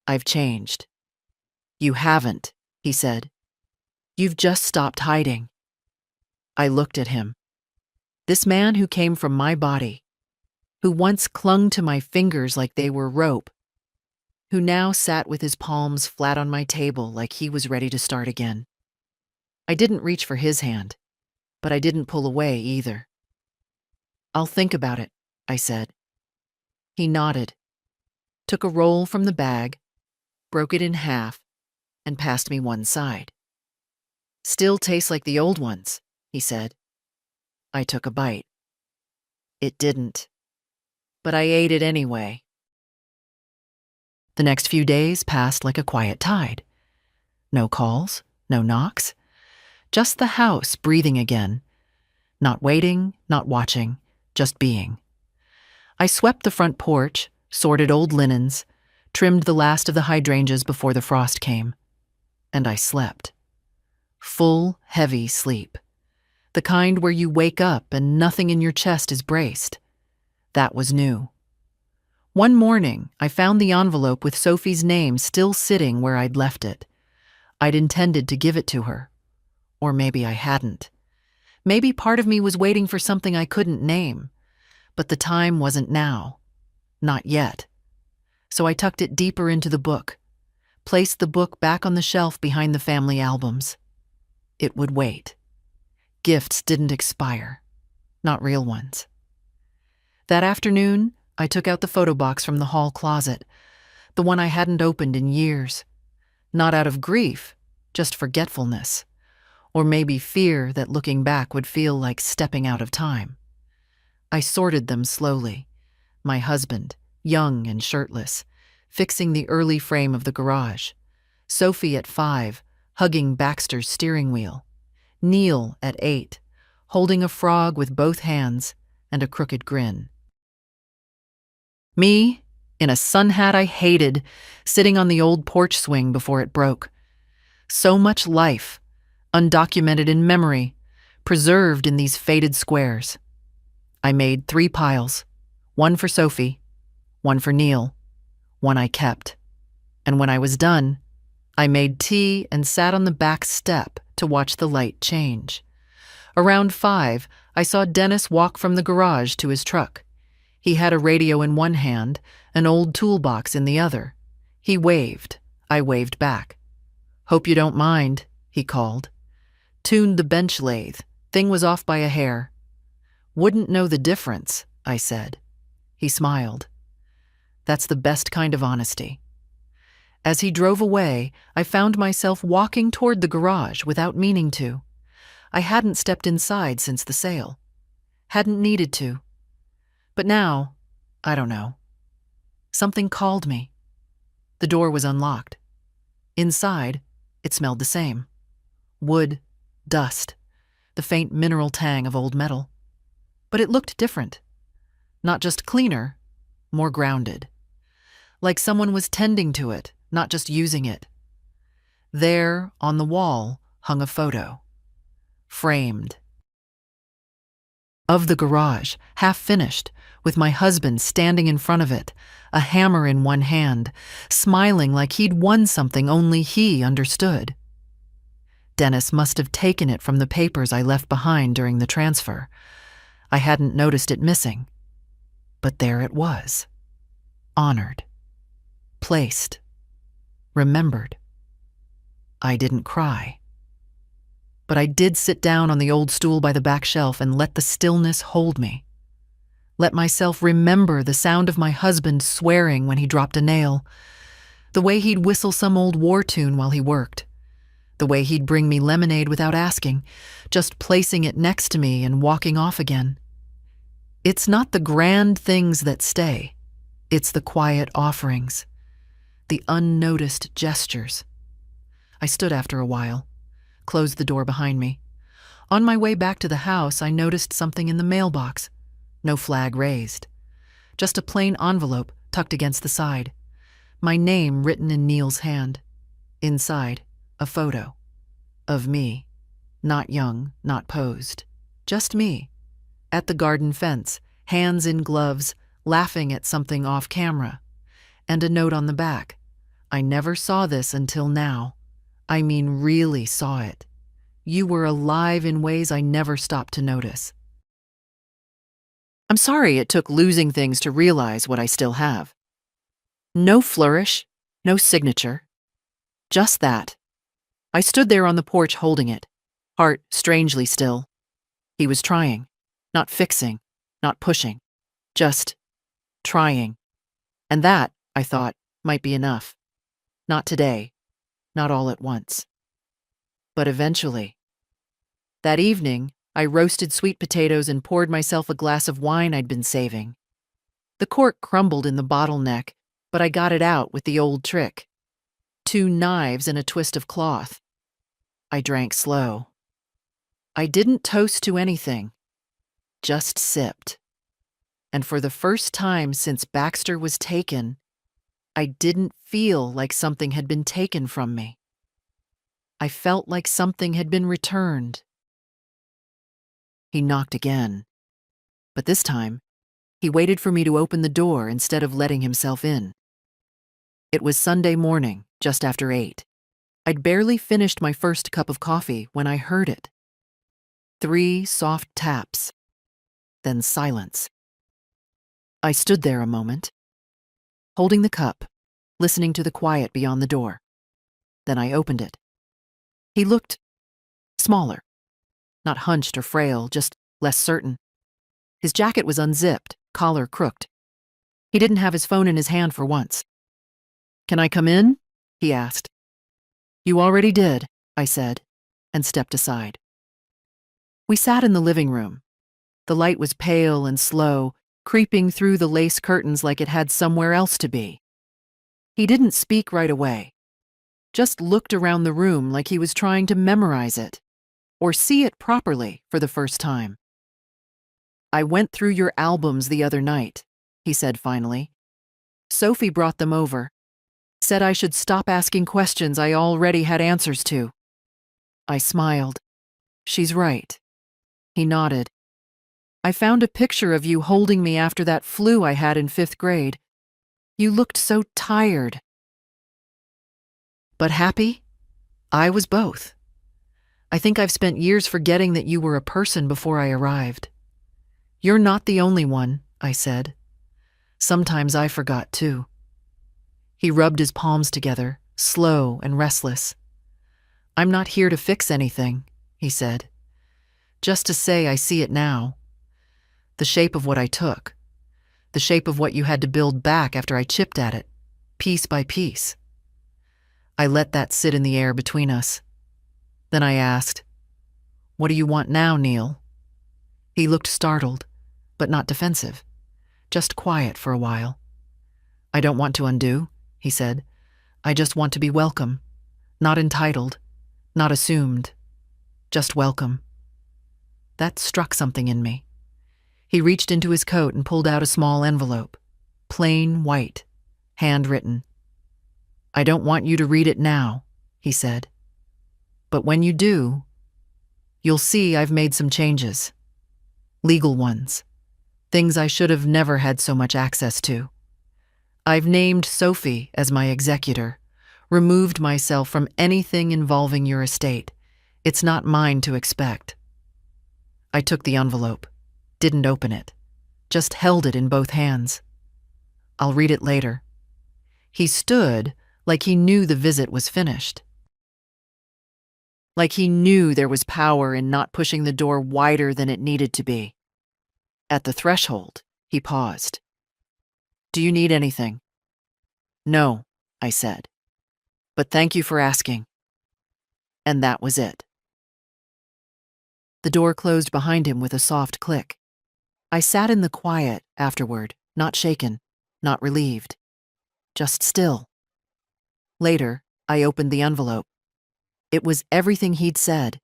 I've changed. You haven't, he said. You've just stopped hiding. I looked at him. This man who came from my body, who once clung to my fingers like they were rope, who now sat with his palms flat on my table like he was ready to start again. I didn't reach for his hand, but I didn't pull away either. I'll think about it, I said. He nodded, took a roll from the bag, broke it in half, and passed me one side. Still tastes like the old ones, he said. I took a bite. It didn't, but I ate it anyway. The next few days passed like a quiet tide. No calls, no knocks, just the house breathing again. Not waiting, not watching, just being. I swept the front porch, sorted old linens, trimmed the last of the hydrangeas before the frost came. And I slept. Full, heavy sleep. The kind where you wake up and nothing in your chest is braced. That was new. One morning, I found the envelope with Sophie's name still sitting where I'd left it. I'd intended to give it to her. Or maybe I hadn't. Maybe part of me was waiting for something I couldn't name. But the time wasn't now. Not yet. So I tucked it deeper into the book, placed the book back on the shelf behind the family albums. It would wait. Gifts didn't expire. Not real ones. That afternoon, I took out the photo box from the hall closet, the one I hadn't opened in years. Not out of grief, just forgetfulness. Or maybe fear that looking back would feel like stepping out of time. I sorted them slowly. My husband, young and shirtless, fixing the early frame of the garage. Sophie at 5, hugging Baxter's steering wheel. Neil at 8, holding a frog with both hands and a crooked grin. Me, in a sun hat I hated, sitting on the old porch swing before it broke. So much life, undocumented in memory, preserved in these faded squares. I made 3 piles, one for Sophie, one for Neil, one I kept. And when I was done, I made tea and sat on the back step to watch the light change. Around 5, I saw Dennis walk from the garage to his truck. He had a radio in one hand, an old toolbox in the other. He waved. I waved back. "Hope you don't mind," he called. Tuned the bench lathe. Thing was off by a hair. "Wouldn't know the difference," I said. He smiled. That's the best kind of honesty. As he drove away, I found myself walking toward the garage without meaning to. I hadn't stepped inside since the sale. Hadn't needed to. But now, I don't know. Something called me. The door was unlocked. Inside, it smelled the same. Wood, dust, the faint mineral tang of old metal. But it looked different. Not just cleaner, more grounded. Like someone was tending to it, not just using it. There, on the wall, hung a photo. Framed. Of the garage, half finished, with my husband standing in front of it, a hammer in one hand, smiling like he'd won something only he understood. Dennis must have taken it from the papers I left behind during the transfer. I hadn't noticed it missing. But there it was. Honored. Placed. Remembered. I didn't cry. But I did sit down on the old stool by the back shelf and let the stillness hold me. Let myself remember the sound of my husband swearing when he dropped a nail, the way he'd whistle some old war tune while he worked, the way he'd bring me lemonade without asking, just placing it next to me and walking off again. It's not the grand things that stay. It's the quiet offerings, the unnoticed gestures. I stood after a while, closed the door behind me. On my way back to the house, I noticed something in the mailbox. No flag raised. Just a plain envelope tucked against the side. My name written in Neil's hand. Inside, a photo. Of me. Not young, not posed. Just me. At the garden fence, hands in gloves, laughing at something off camera. And a note on the back. I never saw this until now. I mean, really saw it. You were alive in ways I never stopped to notice. I'm sorry it took losing things to realize what I still have. No flourish, no signature. Just that. I stood there on the porch holding it, heart strangely still. He was trying, not fixing, not pushing, just trying. And that, I thought, might be enough. Not today, not all at once. But eventually. That evening, I roasted sweet potatoes and poured myself a glass of wine I'd been saving. The cork crumbled in the bottleneck, but I got it out with the old trick. 2 knives and a twist of cloth. I drank slow. I didn't toast to anything, just sipped. And for the first time since Baxter was taken, I didn't feel like something had been taken from me. I felt like something had been returned. He knocked again, but this time, he waited for me to open the door instead of letting himself in. It was Sunday morning, just after 8. I'd barely finished my first cup of coffee when I heard it. 3 soft taps, then silence. I stood there a moment, holding the cup, listening to the quiet beyond the door. Then I opened it. He looked smaller. Not hunched or frail, just less certain. His jacket was unzipped, collar crooked. He didn't have his phone in his hand for once. "Can I come in?" he asked. "You already did," I said, and stepped aside. We sat in the living room. The light was pale and slow, creeping through the lace curtains like it had somewhere else to be. He didn't speak right away, just looked around the room like he was trying to memorize it. Or see it properly for the first time. "I went through your albums the other night," he said finally. "Sophie brought them over. Said I should stop asking questions I already had answers to." I smiled. "She's right." He nodded. "I found a picture of you holding me after that flu I had in 5th grade. You looked so tired." But happy? I was both. I think I've spent years forgetting that you were a person before I arrived. "You're not the only one," I said. "Sometimes I forgot, too." He rubbed his palms together, slow and restless. "I'm not here to fix anything," he said. "Just to say I see it now. The shape of what I took. The shape of what you had to build back after I chipped at it, piece by piece. I let that sit in the air between us. Then I asked, "What do you want now, Neil?" He looked startled, but not defensive, just quiet for a while. "I don't want to undo," he said. "I just want to be welcome, not entitled, not assumed, just welcome." That struck something in me. He reached into his coat and pulled out a small envelope, plain white, handwritten. "I don't want you to read it now," he said. "But when you do, you'll see I've made some changes. Legal ones. Things I should have never had so much access to. I've named Sophie as my executor, removed myself from anything involving your estate. It's not mine to expect." I took the envelope, didn't open it, just held it in both hands. "I'll read it later." He stood like he knew the visit was finished. Like he knew there was power in not pushing the door wider than it needed to be. At the threshold, he paused. "Do you need anything?" "No," I said. "But thank you for asking." And that was it. The door closed behind him with a soft click. I sat in the quiet afterward, not shaken, not relieved, just still. Later, I opened the envelope. It was everything he'd said,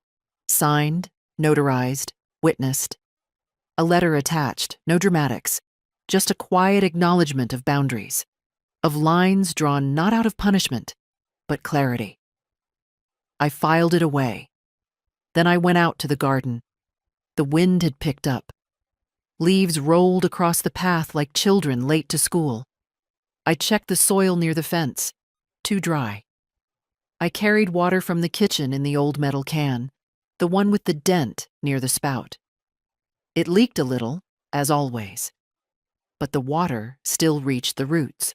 signed, notarized, witnessed. A letter attached, no dramatics, just a quiet acknowledgement of boundaries, of lines drawn not out of punishment, but clarity. I filed it away. Then I went out to the garden. The wind had picked up. Leaves rolled across the path like children late to school. I checked the soil near the fence. Too dry. I carried water from the kitchen in the old metal can, the one with the dent near the spout. It leaked a little, as always, but the water still reached the roots.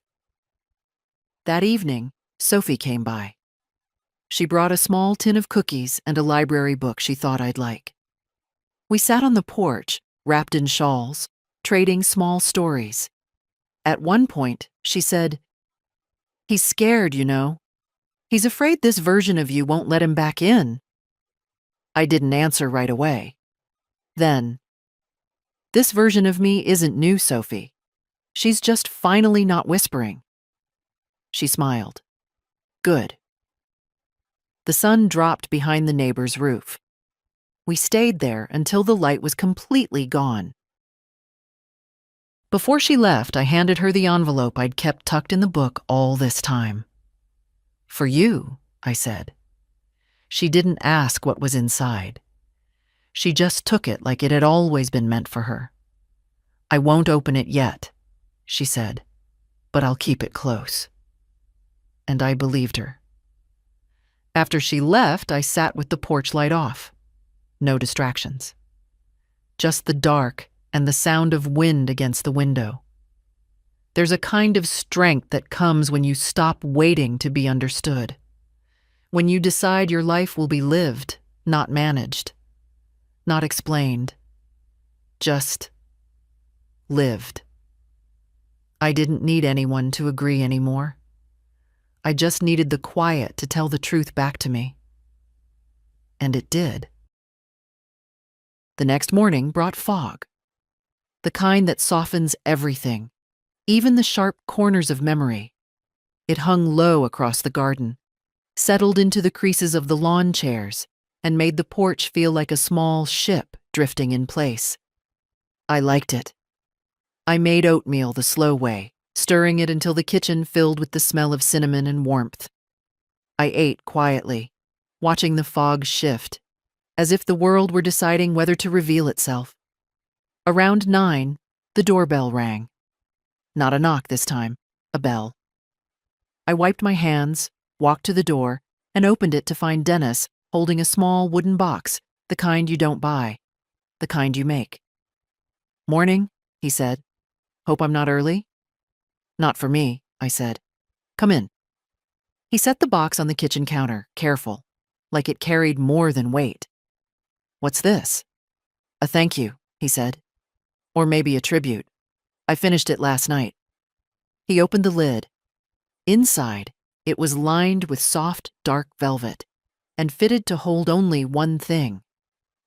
That evening, Sophie came by. She brought a small tin of cookies and a library book she thought I'd like. We sat on the porch, wrapped in shawls, trading small stories. At one point, she said, "He's scared, you know. He's afraid this version of you won't let him back in." I didn't answer right away. Then, "This version of me isn't new, Sophie. She's just finally not whispering." She smiled. "Good." The sun dropped behind the neighbor's roof. We stayed there until the light was completely gone. Before she left, I handed her the envelope I'd kept tucked in the book all this time. "For you," I said. She didn't ask what was inside. She just took it like it had always been meant for her. "I won't open it yet," she said, "but I'll keep it close." And I believed her. After she left, I sat with the porch light off. No distractions. Just the dark and the sound of wind against the window. There's a kind of strength that comes when you stop waiting to be understood. When you decide your life will be lived, not managed, not explained, just lived. I didn't need anyone to agree anymore. I just needed the quiet to tell the truth back to me. And it did. The next morning brought fog. The kind that softens everything, even the sharp corners of memory. It hung low across the garden, settled into the creases of the lawn chairs, and made the porch feel like a small ship drifting in place. I liked it. I made oatmeal the slow way, stirring it until the kitchen filled with the smell of cinnamon and warmth. I ate quietly, watching the fog shift, as if the world were deciding whether to reveal itself. Around 9, the doorbell rang. Not a knock this time, a bell. I wiped my hands, walked to the door, and opened it to find Dennis holding a small wooden box, the kind you don't buy, the kind you make. "Morning," he said. "Hope I'm not early?" "Not for me," I said. "Come in." He set the box on the kitchen counter, careful, like it carried more than weight. "What's this?" "A thank you," he said. "Or maybe a tribute. I finished it last night." He opened the lid. Inside, It was lined with soft, dark velvet and fitted to hold only one thing: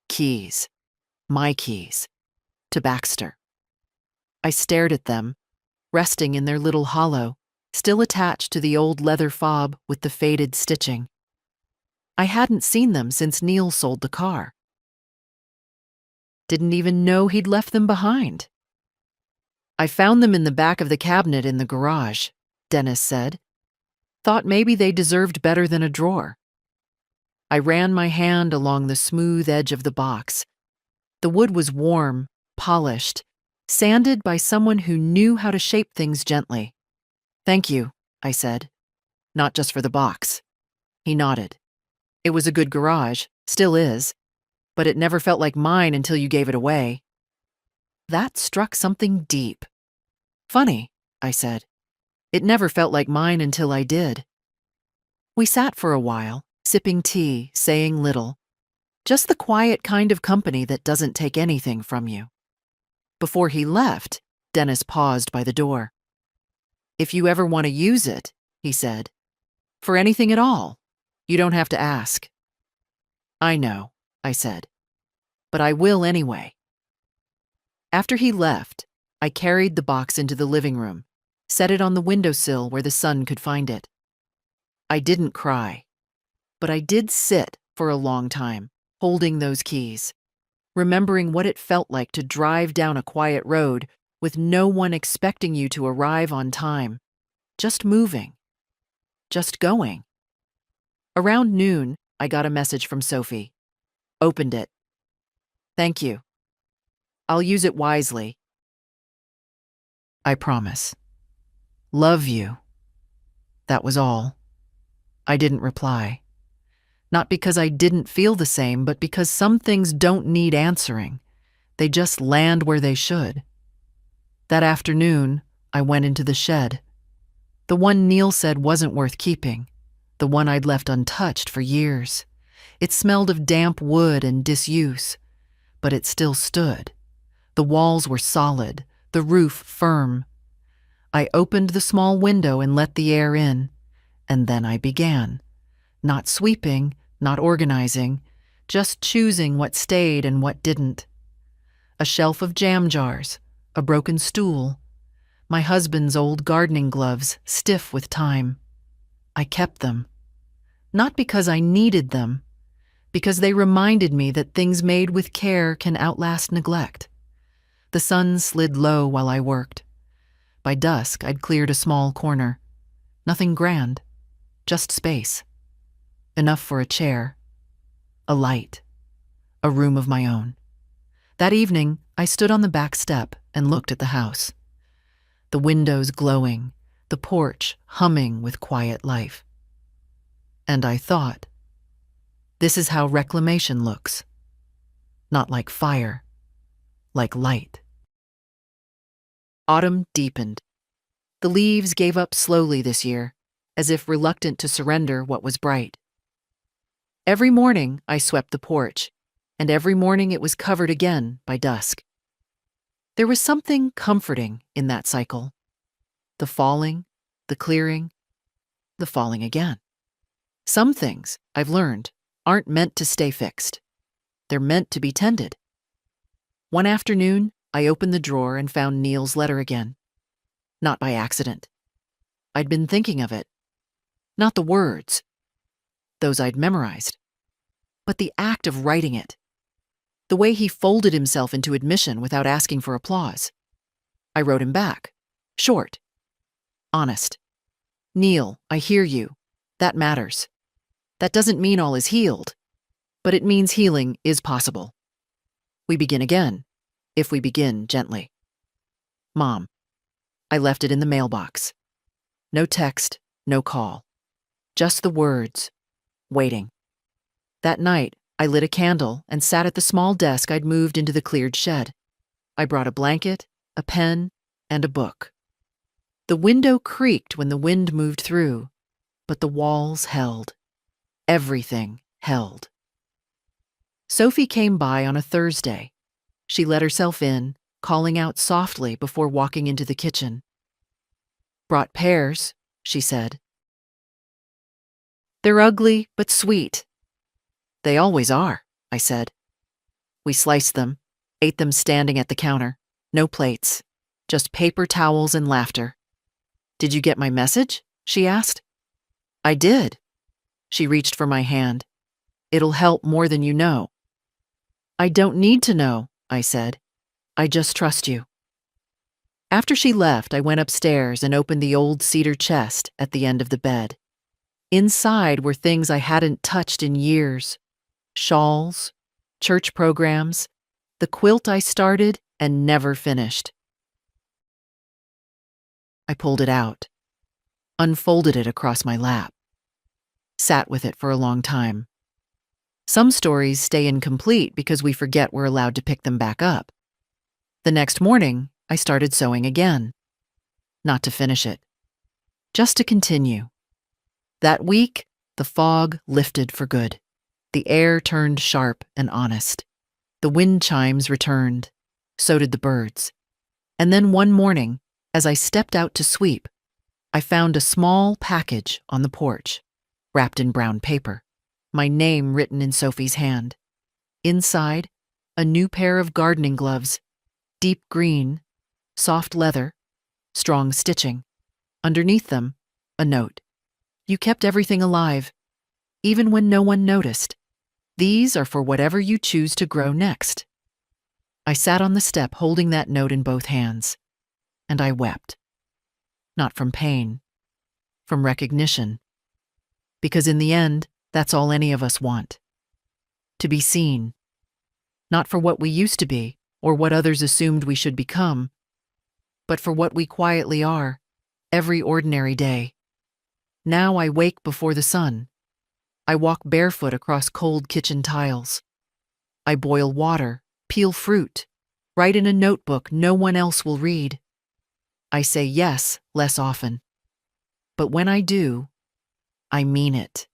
keys. My keys. To Baxter. I stared at them, resting in their little hollow, still attached to the old leather fob with the faded stitching. I hadn't seen them since Neil sold the car. Didn't even know he'd left them behind. I found them in the back of the cabinet in the garage, Dennis said. Thought maybe they deserved better than a drawer. I ran my hand along the smooth edge of the box. The wood was warm, polished, sanded by someone who knew how to shape things gently. Thank you, I said. Not just for the box. He nodded. It was a good garage, still is, but it never felt like mine until you gave it away. That struck something deep. Funny, I said. It never felt like mine until I did. We sat for a while, sipping tea, saying little. Just the quiet kind of company that doesn't take anything from you. Before he left, Dennis paused by the door. If you ever want to use it, he said, for anything at all, you don't have to ask. I know, I said, but I will anyway. After he left, I carried the box into the living room, set it on the windowsill where the sun could find it. I didn't cry, but I did sit for a long time, holding those keys, remembering what it felt like to drive down a quiet road with no one expecting you to arrive on time, just moving, just going. Around noon, I got a message from Sophie. Opened it. Thank you. I'll use it wisely. I promise. Love you. That was all. I didn't reply. Not because I didn't feel the same, but because some things don't need answering. They just land where they should. That afternoon, I went into the shed. The one Neil said wasn't worth keeping. The one I'd left untouched for years. It smelled of damp wood and disuse, but it still stood. The walls were solid, the roof firm. I opened the small window and let the air in, and then I began. Not sweeping, not organizing, just choosing what stayed and what didn't. A shelf of jam jars, a broken stool, my husband's old gardening gloves, stiff with time. I kept them. Not because I needed them, because they reminded me that things made with care can outlast neglect. The sun slid low while I worked. By dusk, I'd cleared a small corner. Nothing grand, just space. Enough for a chair, a light, a room of my own. That evening, I stood on the back step and looked at the house. The windows glowing, the porch humming with quiet life. And I thought, this is how reclamation looks. Not like fire, like light. Autumn deepened. The leaves gave up slowly this year, as if reluctant to surrender what was bright. Every morning I swept the porch, and every morning it was covered again by dusk. There was something comforting in that cycle. The falling, the clearing, the falling again. Some things, I've learned, aren't meant to stay fixed. They're meant to be tended. One afternoon, I opened the drawer and found Neil's letter again. Not by accident. I'd been thinking of it. Not the words. Those I'd memorized. But the act of writing it. The way he folded himself into admission without asking for applause. I wrote him back. Short. Honest. Neil, I hear you. That matters. That doesn't mean all is healed, but it means healing is possible. We begin again, if we begin gently. Mom. I left it in the mailbox. No text, no call. Just the words. Waiting. That night, I lit a candle and sat at the small desk I'd moved into the cleared shed. I brought a blanket, a pen, and a book. The window creaked when the wind moved through, but the walls held. Everything held. Sophie came by on a Thursday. She let herself in, calling out softly before walking into the kitchen. Brought pears, she said. They're ugly, but sweet. They always are, I said. We sliced them, ate them standing at the counter. No plates, just paper towels and laughter. Did you get my message? She asked. I did. She reached for my hand. It'll help more than you know. I don't need to know, I said. I just trust you. After she left, I went upstairs and opened the old cedar chest at the end of the bed. Inside were things I hadn't touched in years. Shawls, church programs, the quilt I started and never finished. I pulled it out, unfolded it across my lap, sat with it for a long time. Some stories stay incomplete because we forget we're allowed to pick them back up. The next morning, I started sewing again. Not to finish it, just to continue. That week, the fog lifted for good. The air turned sharp and honest. The wind chimes returned. So did the birds. And then one morning, as I stepped out to sweep, I found a small package on the porch, wrapped in brown paper, my name written in Sophie's hand. Inside, a new pair of gardening gloves, deep green, soft leather, strong stitching. Underneath them, a note. You kept everything alive, even when no one noticed. These are for whatever you choose to grow next. I sat on the step holding that note in both hands, and I wept. Not from pain, from recognition. Because in the end, that's all any of us want. To be seen. Not for what we used to be, or what others assumed we should become, but for what we quietly are, every ordinary day. Now I wake before the sun. I walk barefoot across cold kitchen tiles. I boil water, peel fruit, write in a notebook no one else will read. I say yes less often. But when I do, I mean it.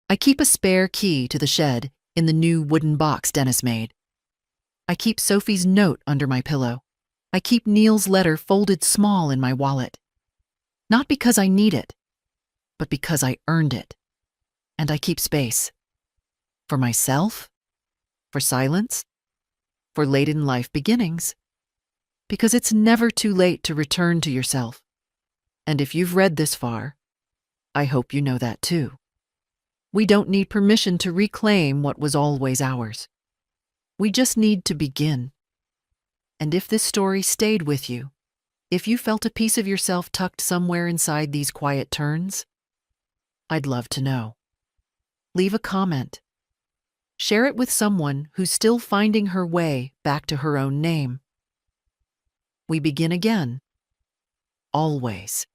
I keep a spare key to the shed in the new wooden box Dennis made. I keep Sophie's note under my pillow. I keep Neil's letter folded small in my wallet. Not because I need it, but because I earned it. And I keep space. For myself, for silence, for late-in-life beginnings. Because it's never too late to return to yourself. And if you've read this far, I hope you know that too. We don't need permission to reclaim what was always ours. We just need to begin. And if this story stayed with you, if you felt a piece of yourself tucked somewhere inside these quiet turns, I'd love to know. Leave a comment. Share it with someone who's still finding her way back to her own name. We begin again. Always.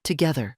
Together.